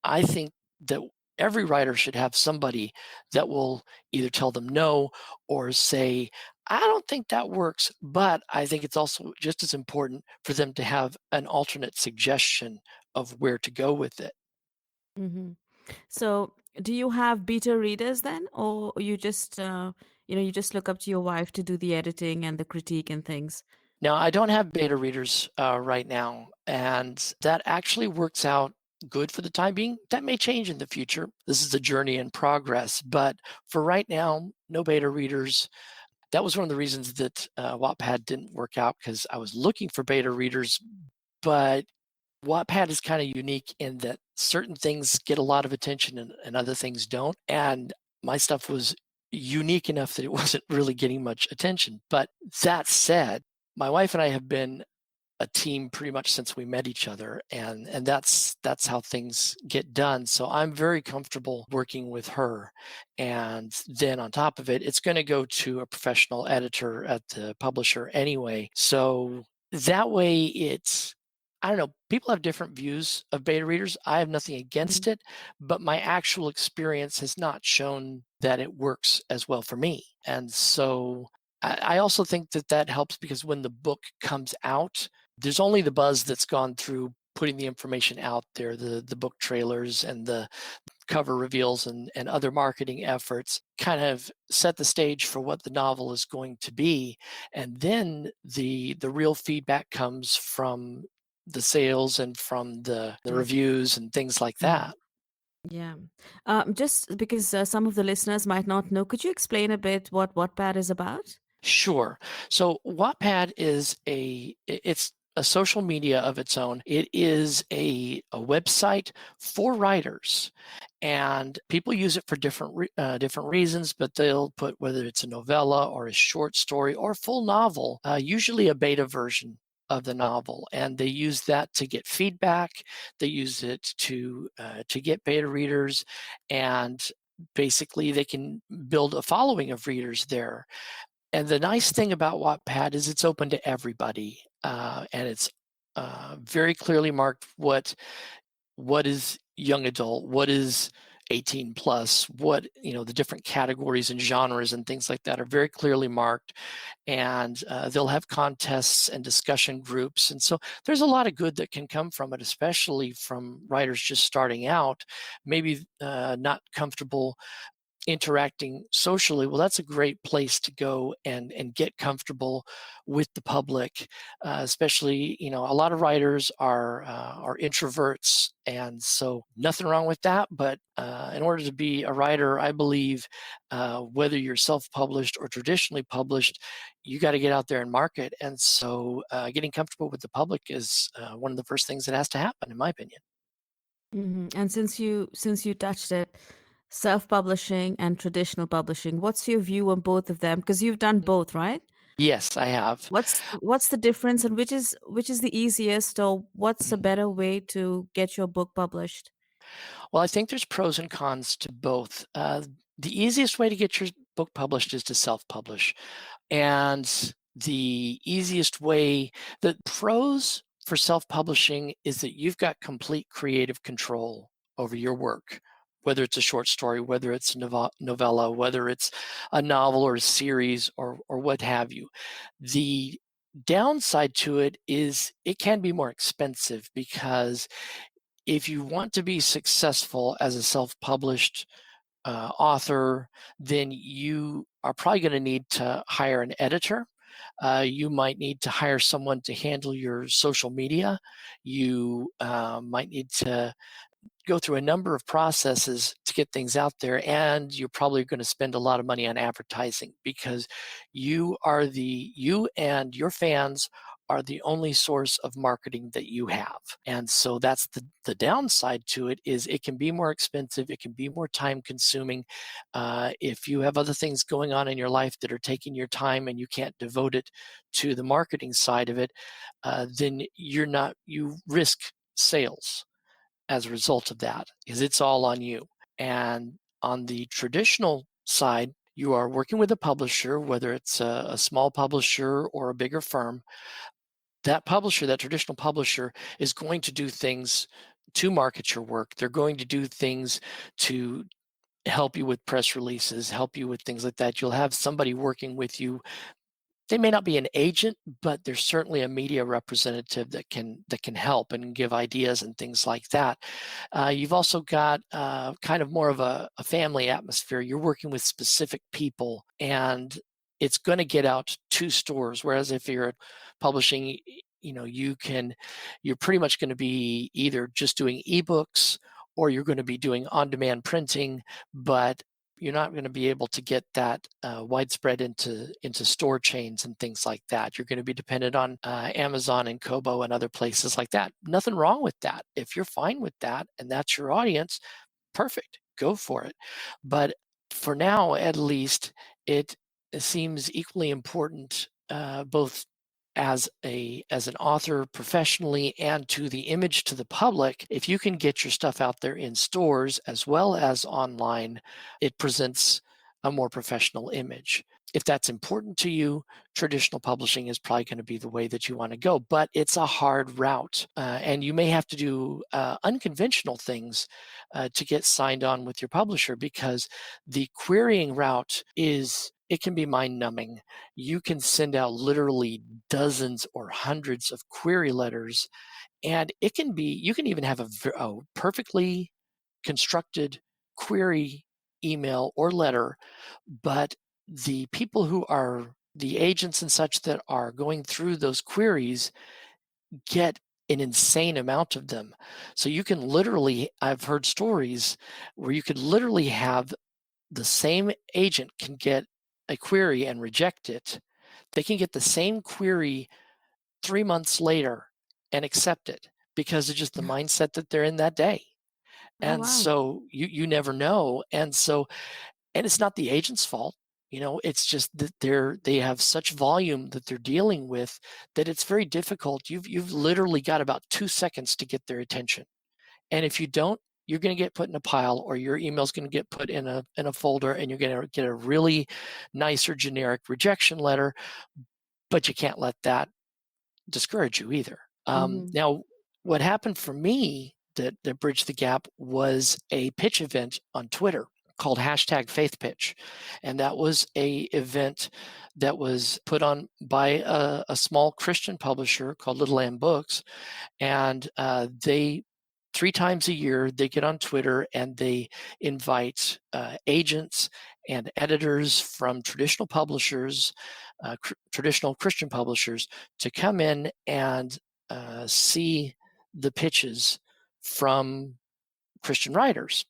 Speaker 2: I think that every writer should have somebody that will either tell them no or say, I don't think that works. But I think it's also just as important for them to have an alternate suggestion of where to go with it.
Speaker 1: mhm. So, do you have beta readers then, or you just look up to your wife to do the editing and the critique and things?
Speaker 2: Now, I don't have beta readers right now, and that actually works out good for the time being. That may change in the future. This is a journey in progress, but for right now, no beta readers. That was one of the reasons that Wattpad didn't work out because I was looking for beta readers, but Wattpad is kind of unique in that certain things get a lot of attention and other things don't. And my stuff was unique enough that it wasn't really getting much attention. But that said, my wife and I have been a team pretty much since we met each other, and that's how things get done. So I'm very comfortable working with her, and then on top of it, it's going to go to a professional editor at the publisher anyway. So that way, it's, I don't know, people have different views of beta readers. I have nothing
Speaker 1: Mm.
Speaker 2: against it, but my actual experience has not shown that it works as well for me. And so I also think that that helps because when the book comes out, there's only the buzz that's gone through putting the information out there, the book trailers and the cover reveals and other marketing efforts kind of set the stage for what the novel is going to be. And then the real feedback comes from the sales and from the
Speaker 1: Yeah.
Speaker 2: reviews and things like
Speaker 1: Mm.
Speaker 2: that.
Speaker 1: Yeah. Just because some of the listeners might not know, could you explain a bit what Wattpad is about?
Speaker 2: Sure. So Wattpad is it's a social media of its own. It is a website for writers, and people use it for different reasons. But they'll put whether it's a novella or a short story or full novel, usually a beta version of the novel, and they use that to get feedback. They use it to get beta readers, and basically they can build a following of readers there. And the nice thing about Wattpad is it's open to everybody, and it's very clearly marked what is young adult, what is 18 plus, what the different categories and genres and things like that are very clearly marked, and they'll have contests and discussion groups, and so there's a lot of good that can come from it, especially from writers just starting out, maybe not comfortable interacting socially. Well, that's a great place to go and get comfortable with the public, especially a lot of writers are introverts, and so nothing wrong with that. But in order to be a writer, I believe whether you're self-published or traditionally published, you got to get out there and market. And so getting comfortable with the public is one of the first things that has to happen, in my opinion.
Speaker 1: And since you touched it, self-publishing and traditional publishing, what's your view on both of them? Because you've done both, right?
Speaker 2: Yes, I have.
Speaker 1: What's the difference, and which is the easiest, or what's a
Speaker 2: Mhm.
Speaker 1: better way to get your book published?
Speaker 2: Well, I think there's pros and cons to both. The easiest way to get your book published is to self-publish. And the easiest way, the pros for self-publishing is that you've got complete creative control over your work, whether it's a short story, whether it's a novella, whether it's a novel or a series or what have you. The downside to it is it can be more expensive because if you want to be successful as a self-published author, then you are probably going to need to hire an editor. You might need to hire someone to handle your social media. You might need to go through a number of processes to get things out there, and you're probably going to spend a lot of money on advertising because you and your fans are the only source of marketing that you have. And so that's the downside to it is it can be more expensive, it can be more time consuming. If you have other things going on in your life that are taking your time and you can't devote it to the marketing side of it, then you risk sales as a result of that because it's all on you. And on the traditional side, you are working with a publisher, whether it's a small publisher or a bigger firm. That publisher, that traditional publisher, is going to do things to market your work. They're going to do things to help you with press releases, help you with things like that. You'll have somebody working with you. They may not be an agent, but there's certainly a media representative that can help and give ideas and things like that. You've also got kind of more of a family atmosphere. You're working with specific people, and it's going to get out to stores. Whereas if you're publishing, you're pretty much going to be either just doing ebooks or you're going to be doing on-demand printing, but you're not going to be able to get that widespread into store chains and things like that. You're going to be dependent on Amazon and Kobo and other places like that. Nothing wrong with that. If you're fine with that and that's your audience, perfect, go for it. But for now, at least, it seems equally important, both as an author professionally and to the image to the public. If you can get your stuff out there in stores as well as online, it presents a more professional image. If that's important to you, traditional publishing is probably going to be the way that you want to go, but it's a hard route, and you may have to do unconventional things to get signed on with your publisher, because the querying route it can be mind-numbing. You can send out literally dozens or hundreds of query letters, and you can even have a perfectly constructed query email or letter, but the people who are the agents and such that are going through those queries get an insane amount of them. So you can literally, I've heard stories where you could literally have the same agent can get a query and reject it. They can get the same query 3 months later and accept it because of just the mindset that they're in that day.
Speaker 1: Oh,
Speaker 2: And
Speaker 1: wow.
Speaker 2: so you never know. And it's not the agent's fault. It's just that they have such volume that they're dealing with that it's very difficult. You've literally got about 2 seconds to get their attention. And if you don't, you're going to get put in a pile, or your email's going to get put in a folder, and you're going to get a really nice or generic rejection letter. But you can't let that discourage you either. Now, what happened for me that bridged the gap was a pitch event on Twitter called #FaithPitch. And that was a event that was put on by a small Christian publisher called Little Lamb Books. And they 3 times a year, they get on Twitter and they invite agents and editors from traditional publishers, traditional Christian publishers, to come in and see the pitches from Christian writers.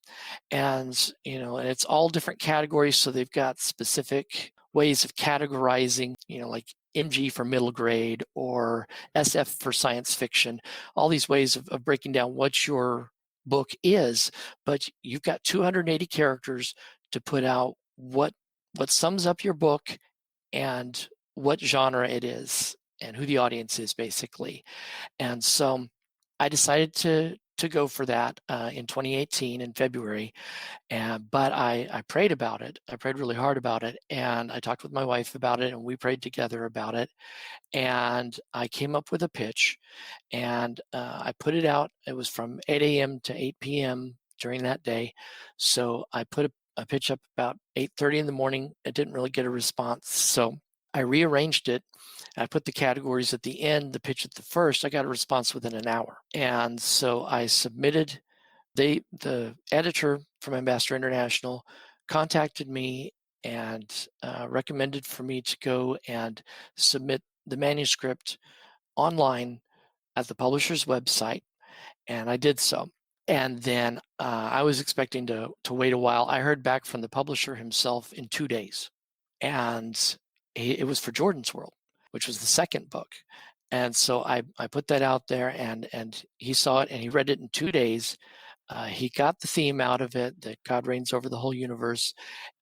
Speaker 2: And and it's all different categories. So they've got specific ways of categorizing, like MG for middle grade or SF for science fiction, all these ways of breaking down what your book is. But you've got 280 characters to put out what sums up your book and what genre it is and who the audience is, basically. And so I decided to go for that in 2018 in February. But I prayed about it. I prayed really hard about it. And I talked with my wife about it, and we prayed together about it. And I came up with a pitch, and I put it out. It was from 8 a.m. to 8 p.m. during that day. So I put a pitch up about 8:30 in the morning. It didn't really get a response. So I rearranged it. I put the categories at the end, the pitch at the first. I got a response within an hour. And so I submitted. The editor from Ambassador International contacted me and recommended for me to go and submit the manuscript online at the publisher's website, and I did so. And then I was expecting to wait a while. I heard back from the publisher himself in 2 days, and it was for Jordan's World, which was the second book. And so I put that out there, and he saw it, and he read it in 2 days. He got the theme out of it, that God reigns over the whole universe,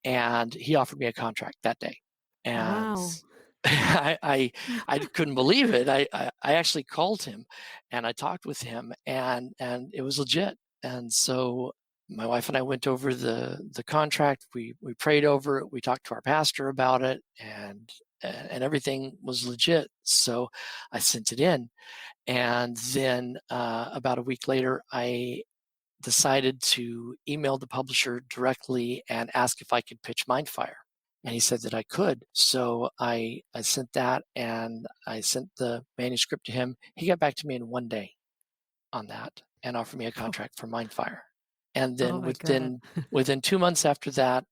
Speaker 2: and he offered me a contract that day. And
Speaker 1: Wow.
Speaker 2: I couldn't believe it. I actually called him, and I talked with him, and it was legit. And so my wife and I went over the contract. We prayed over it. We talked to our pastor about it, and everything was legit. So I sent it in, and then about a week later, I decided to email the publisher directly and ask if I could pitch Mindfire. And he said that I could. So I sent that, and I sent the manuscript to him. He got back to me in 1 day on that and offered me a contract for Mindfire. And
Speaker 1: Oh
Speaker 2: then
Speaker 1: my God.
Speaker 2: within 2 months after that,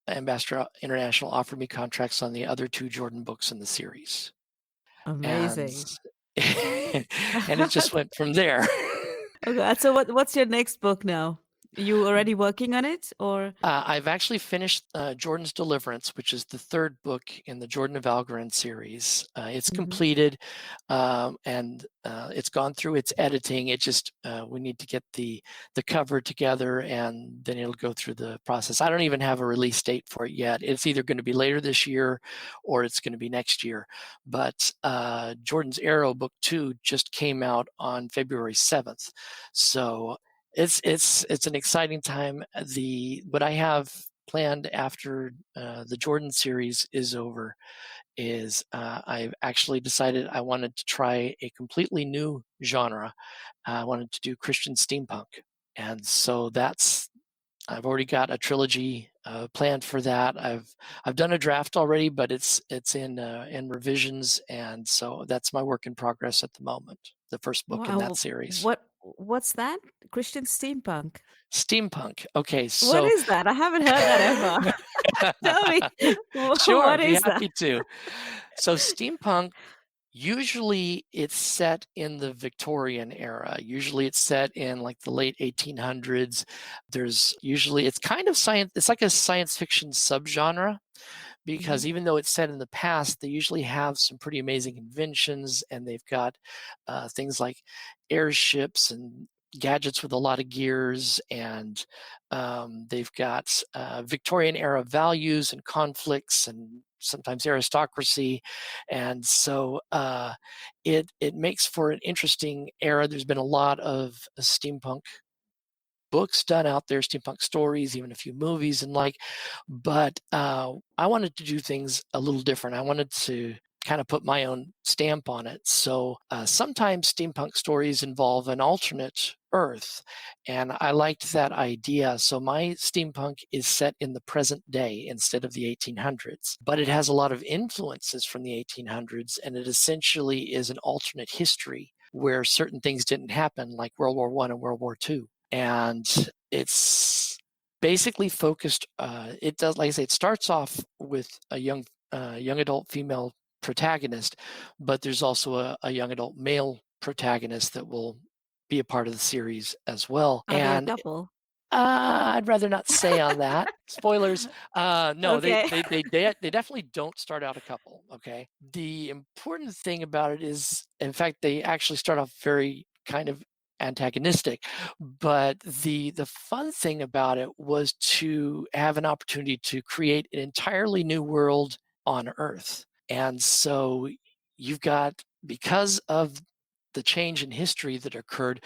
Speaker 2: Ambassador International offered me contracts on the other 2 Jordan books in the series. And
Speaker 1: Amazing.
Speaker 2: and it just went from there.
Speaker 1: Oh God. So what's your next book now? You already working on it, or?
Speaker 2: I've actually finished Jordan's Deliverance, which is the third book in the Jordan of Algorand series. It's
Speaker 1: Mhm.
Speaker 2: completed, and it's gone through its editing. It just we need to get the cover together, and then it'll go through the process. I don't even have a release date for it yet. It's either going to be later this year, or it's going to be next year. But Jordan's Arrow Book 2 just came out on February 7th, so it's an exciting time. What I have planned after the Jordan series is over is I've actually decided I wanted to try a completely new genre. I wanted to do Christian steampunk, and so I've already got a trilogy planned for that. I've done a draft already, but it's in revisions, and so that's my work in progress at the moment. The first book in that
Speaker 1: Wow.
Speaker 2: series.
Speaker 1: What's that? Christian steampunk.
Speaker 2: Steampunk. Okay,
Speaker 1: What
Speaker 2: so
Speaker 1: is that? I haven't heard that ever. Tell me,
Speaker 2: sure,
Speaker 1: what
Speaker 2: I'd be
Speaker 1: is that?
Speaker 2: happy to. So steampunk, usually it's set in the Victorian era. Usually it's set in like the late 1800s. There's usually it's kind of science, it's like a science fiction subgenre,
Speaker 1: Mhm.
Speaker 2: because even though it's set in the past, they usually have some pretty amazing inventions, and they've got things like airships and gadgets with a lot of gears, and they've got Victorian era values and conflicts, and sometimes aristocracy, and so it makes for an interesting era. There's been a lot of steampunk books done out there, steampunk stories, even a few movies and like. But I wanted to do things a little different. I wanted to kind of put my own stamp on it. So sometimes steampunk stories involve an alternate Earth, and I liked that idea. So my steampunk is set in the present day instead of the 1800s, but it has a lot of influences from the 1800s, and it essentially is an alternate history where certain things didn't happen, like World War I and World War II. And it's basically focused. It does, like I say, it starts off with a young adult female protagonist, but there's also a young adult male protagonist that will be a part of the series as well.
Speaker 1: Are they a
Speaker 2: And
Speaker 1: couple?
Speaker 2: I'd rather not say on that. Spoilers. No,
Speaker 1: Okay.
Speaker 2: they definitely don't start out a couple. Okay. The important thing about it is, in fact, they actually start off very kind of antagonistic. But the fun thing about it was to have an opportunity to create an entirely new world on Earth. And so you've got, because of the change in history that occurred,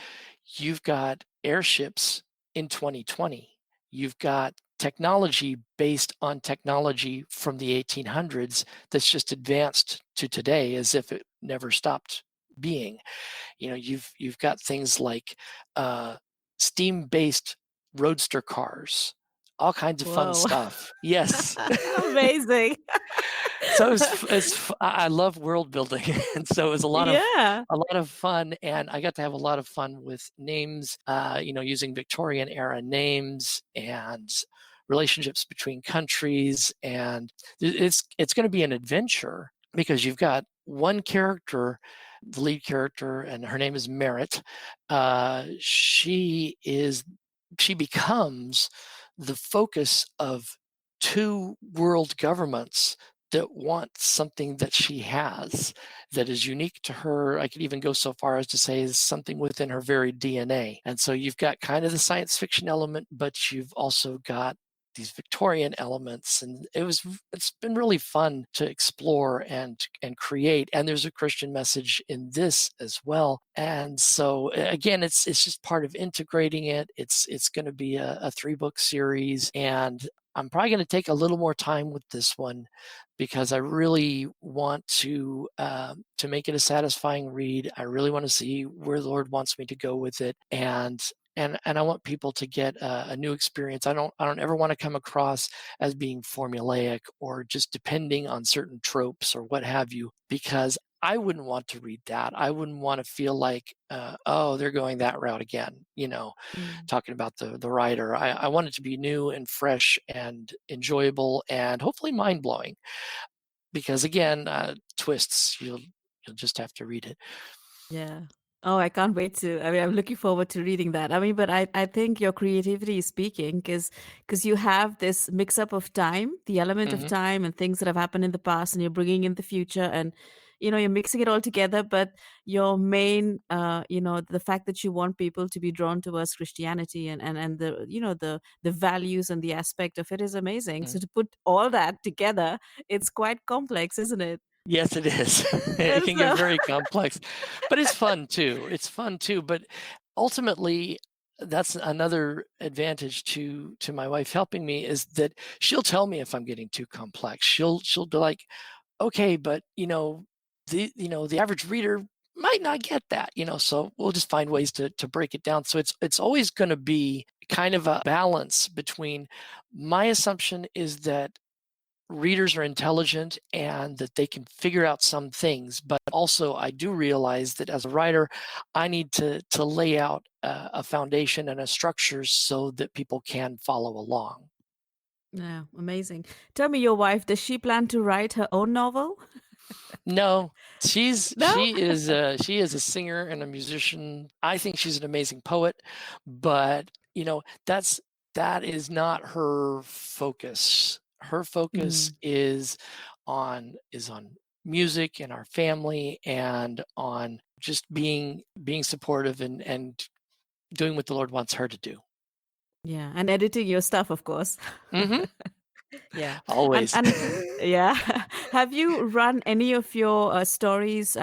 Speaker 2: you've got airships in 2020. You've got technology based on technology from the 1800s that's just advanced to today as if it never stopped being. You've got things like steam-based roadster cars, all kinds of fun
Speaker 1: Whoa.
Speaker 2: stuff. Yes.
Speaker 1: Amazing.
Speaker 2: So I love world building, and so it was
Speaker 1: Yeah.
Speaker 2: a lot of fun, and I got to have a lot of fun with names, using Victorian era names and relationships between countries, and it's going to be an adventure because you've got one character, the lead character, and her name is Merritt. She becomes the focus of two world governments that want something that she has that is unique to her. I could even go so far as to say is something within her very DNA. And so you've got kind of the science fiction element, but you've also got these Victorian elements, and it's been really fun to explore and create. And there's a Christian message in this as well. And so again, it's just part of integrating it. It's going to be a 3-book series, and I'm probably going to take a little more time with this one because I really want to make it a satisfying read. I really want to see where the Lord wants me to go with it, and I want people to get a new experience. I don't ever want to come across as being formulaic or just depending on certain tropes or what have you, because I wouldn't want to read that. I wouldn't want to feel like, oh, they're going that route again.
Speaker 1: Mm.
Speaker 2: Talking about the writer. I want it to be new and fresh and enjoyable and hopefully mind blowing. Because again, twists. You'll just have to read it.
Speaker 1: Yeah. Oh, I can't wait to. I mean, I'm looking forward to reading that. I mean, but I think your creativity is speaking because you have this mix up of time, the element of
Speaker 2: Hmm.
Speaker 1: time and things that have happened in the past, and you're bringing in the future, and you're mixing it all together. But your main, the fact that you want people to be drawn towards Christianity and the the values and the aspect of it is amazing. So to put all that together, it's quite complex, isn't it?
Speaker 2: Yes, it is. It
Speaker 1: And
Speaker 2: can get
Speaker 1: so,
Speaker 2: very complex, but it's fun too. It's fun too. But ultimately, that's another advantage to my wife helping me is that she'll tell me if I'm getting too complex. She'll be like, okay, but the average reader might not get that, so we'll just find ways to break it down. So it's always going to be kind of a balance between my assumption is that readers are intelligent and that they can figure out some things, but also I do realize that as a writer I need to lay out a foundation and a structure so that people can follow along.
Speaker 1: yeah, amazing. Tell me, your wife, does she plan to write her own novel?
Speaker 2: No,
Speaker 1: No?
Speaker 2: she is a singer and a musician. I think she's an amazing poet, but that is not her focus. Her focus
Speaker 1: Mm,
Speaker 2: is on music and our family and on just being supportive and doing what the Lord wants her to do.
Speaker 1: yeah, and editing your stuff, of course.
Speaker 2: Hmm.
Speaker 1: Yeah. And
Speaker 2: Always.
Speaker 1: and yeah. Have you run any of your stories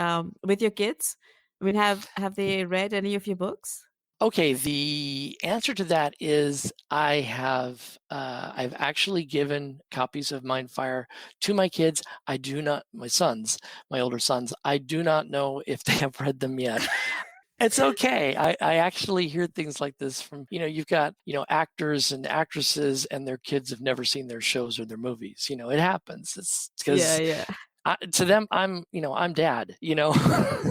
Speaker 1: with your kids? I mean, have they read any of your books?
Speaker 2: Okay, the answer to that is I've actually given copies of Mindfire to my kids. I do not my sons, my older sons. I do not know if they have read them yet. It's okay. I actually hear things like this from, you've got, actors and actresses and their kids have never seen their shows or their movies. It happens. It's
Speaker 1: Yeah,
Speaker 2: because
Speaker 1: yeah.
Speaker 2: to them, I'm dad,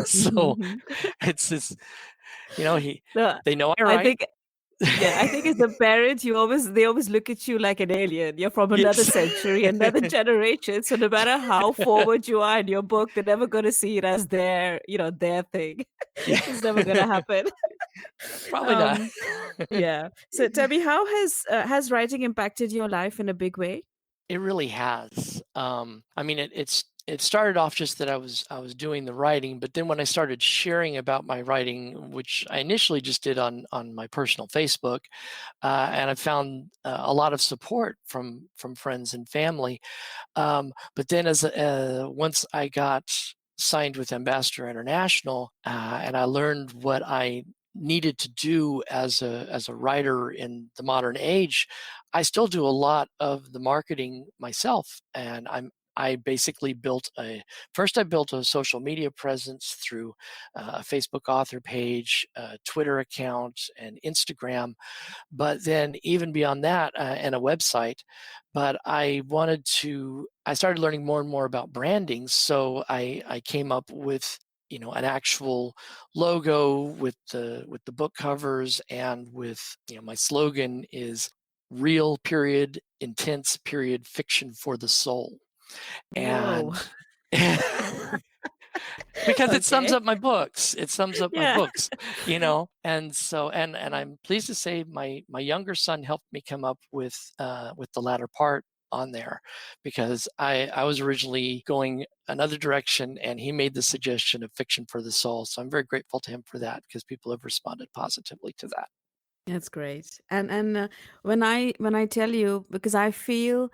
Speaker 2: so
Speaker 1: Mhm.
Speaker 2: it's this, he,
Speaker 1: No,
Speaker 2: they know I
Speaker 1: I
Speaker 2: write.
Speaker 1: think yeah, I think as a parent, they always look at you like an alien. You're from another
Speaker 2: Yes.
Speaker 1: century, another generation. So no matter how forward you are in your book, they're never going to see it as their thing.
Speaker 2: Yeah.
Speaker 1: It's never going to happen.
Speaker 2: Probably not.
Speaker 1: Um, yeah. So tell me, how has writing impacted your life in a big way?
Speaker 2: It really has. I mean, it started off just that I was doing the writing, but then when I started sharing about my writing, which I initially just did on my personal Facebook, and I found a lot of support from friends and family. But then once I got signed with Ambassador International, and I learned what I needed to do as a writer in the modern age, I still do a lot of the marketing myself, and I basically I built a social media presence through a Facebook author page, a Twitter account, and Instagram, but then even beyond that, and a website. But I started learning more and more about branding. So I came up with, an actual logo with the book covers, and with, my slogan is real period, intense period, fiction for the soul.
Speaker 1: Whoa.
Speaker 2: And because it sums
Speaker 1: Okay.
Speaker 2: up my books. It sums up my
Speaker 1: Yeah.
Speaker 2: books, And so, and I'm pleased to say my younger son helped me come up with the latter part on there, because I was originally going another direction and he made the suggestion of fiction for the soul. So I'm very grateful to him for that, because people have responded positively to that.
Speaker 1: That's great. And when I tell you, because I feel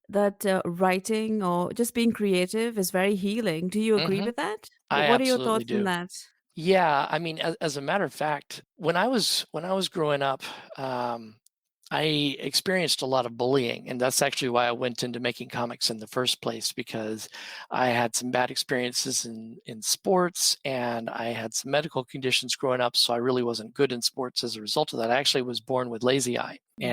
Speaker 1: that writing or just being creative is very healing. Do you agree
Speaker 2: Hmm.
Speaker 1: with that?
Speaker 2: I
Speaker 1: What are your
Speaker 2: absolutely
Speaker 1: thoughts on
Speaker 2: do.
Speaker 1: that?
Speaker 2: Yeah, I mean, as a matter of fact, when I was growing up, um, I experienced a lot of bullying, and that's actually why I went into making comics in the first place, because I had some bad experiences in sports, and I had some medical conditions growing up, so I really wasn't good in sports as a result of that. I actually was born with lazy eye,
Speaker 1: Mm.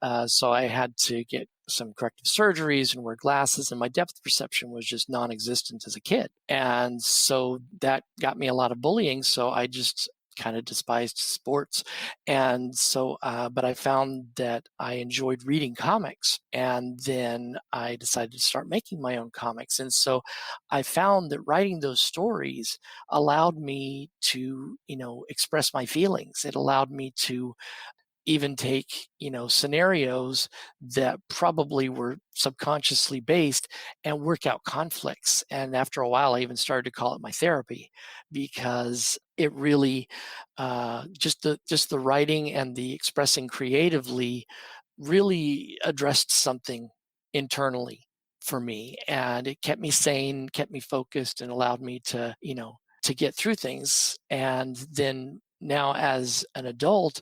Speaker 2: and so I had to get some corrective surgeries and wear glasses, and my depth perception was just non-existent as a kid, and so that got me a lot of bullying. So I just kind of despised sports. And so, but I found that I enjoyed reading comics. And then I decided to start making my own comics. And so I found that writing those stories allowed me to, express my feelings. It allowed me to even take, scenarios that probably were subconsciously based and work out conflicts. And after a while, I even started to call it my therapy, because it really, just the writing and the expressing creatively really addressed something internally for me, and it kept me sane, kept me focused, and allowed me to get through things. And then now, as an adult,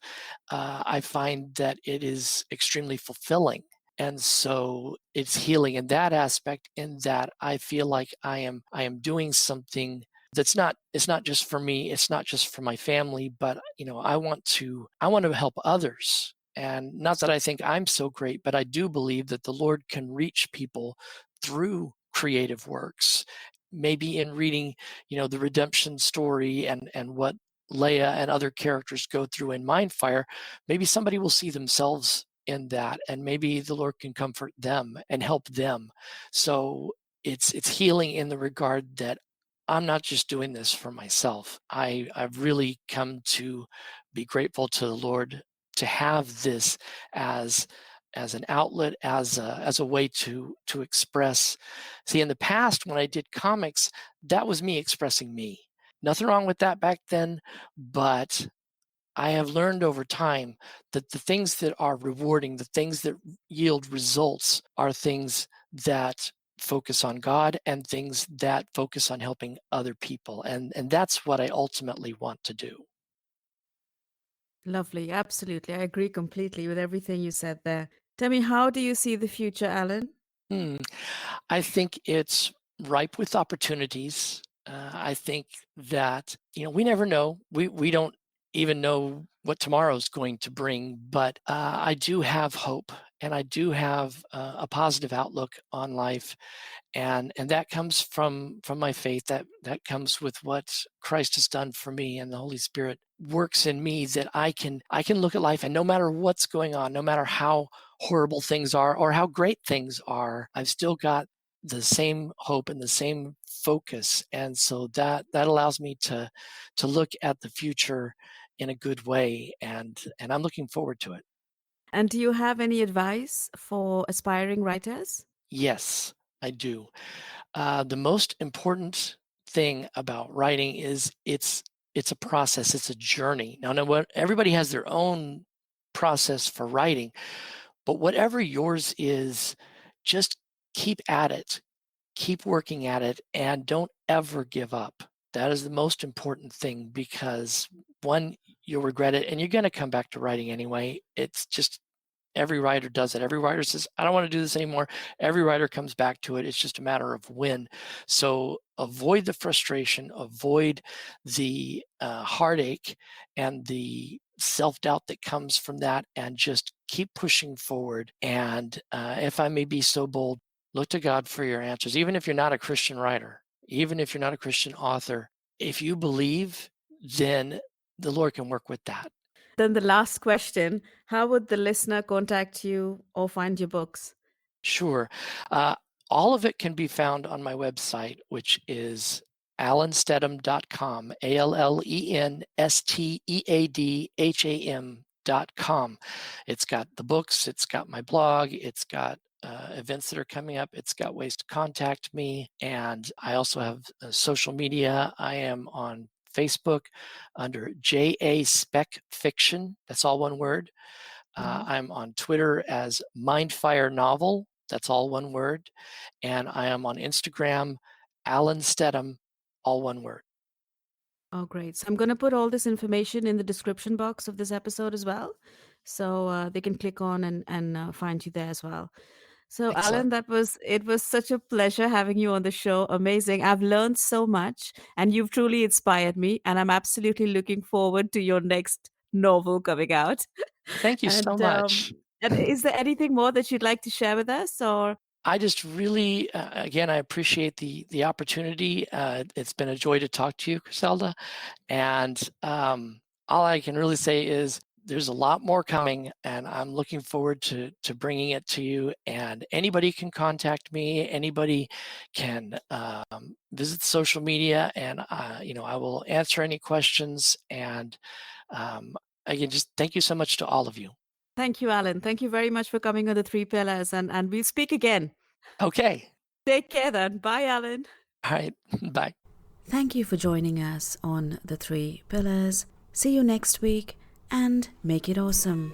Speaker 2: I find that it is extremely fulfilling. And so it's healing in that aspect, in that I feel like I am doing something that's not, it's not just for me, it's not just for my family, but I want to help others. And not that I think I'm so great, but I do believe that the Lord can reach people through creative works. Maybe in reading, the redemption story and what Leia and other characters go through in Mindfire, maybe somebody will see themselves in that, and maybe the Lord can comfort them and help them. So it's healing in the regard that I'm not just doing this for myself. I've really come to be grateful to the Lord to have this as an outlet, as a way to express. See, in the past, when I did comics, that was me expressing me. Nothing wrong with that back then, but I have learned over time that the things that are rewarding, the things that yield results, are things that focus on God and things that focus on helping other people. And that's what I ultimately want to do.
Speaker 1: Lovely. Absolutely. I agree completely with everything you said there. Tell me, how do you see the future, Alan?
Speaker 2: Hmm. I think it's ripe with opportunities. I think that, we never know. We don't even know what tomorrow's going to bring, but I do have hope, and I do have a positive outlook on life, and that comes from my faith. That comes with what Christ has done for me, and the Holy Spirit works in me, that I can look at life, and no matter what's going on, no matter how horrible things are or how great things are, I've still got the same hope and the same focus. And so that allows me to look at the future in a good way, and I'm looking forward to it.
Speaker 1: And do you have any advice for aspiring writers?
Speaker 2: Yes, I do. The most important thing about writing is it's a process, it's a journey. Now, what everybody has their own process for writing, but whatever yours is, just keep at it, keep working at it, and don't ever give up. That is the most important thing, because one, you'll regret it, and you're going to come back to writing anyway. It's just, every writer does it. Every writer says, I don't want to do this anymore. Every writer comes back to it. It's just a matter of when. So avoid the frustration, avoid the heartache and the self-doubt that comes from that, and just keep pushing forward. And if I may be so bold, look to God for your answers. Even if you're not a Christian writer, even if you're not a Christian author, if you believe, then the Lord can work with that.
Speaker 1: Then the last question, how would the listener contact you or find your books?
Speaker 2: Sure. Uh, all of it can be found on my website, which is allensteadham.com, ALLENSTEADHAM.com. It's got the books, it's got my blog, it's got events that are coming up, it's got ways to contact me, and I also have social media. I am on Facebook under JA Spec Fiction. That's all one word.
Speaker 1: Mhm.
Speaker 2: I'm on Twitter as Mindfire Novel. That's all one word. And I am on Instagram, Alan Steadham, all one word.
Speaker 1: Oh, great. So I'm going to put all this information in the description box of this episode as well. So they can click on and find you there as well. So, Alan,
Speaker 2: Excellent.
Speaker 1: it was such a pleasure having you on the show. Amazing. I've learned so much and you've truly inspired me. And I'm absolutely looking forward to your next novel coming out.
Speaker 2: Thank you so
Speaker 1: And
Speaker 2: much.
Speaker 1: and is there anything more that you'd like to share with us, or?
Speaker 2: I just really, again, I appreciate the opportunity. It's been a joy to talk to you, Chriselda. And all I can really say is there's a lot more coming, and I'm looking forward to bringing it to you. And anybody can contact me. Anybody can visit social media, and I will answer any questions. And again, just thank you so much to all of you.
Speaker 3: Thank you, Alan. Thank you very much for coming on the Three Pillars, and we'll speak again.
Speaker 2: Okay.
Speaker 3: Take care then. Bye, Alan.
Speaker 2: All right. Bye.
Speaker 1: Thank you for joining us on The Three Pillars. See you next week and make it awesome.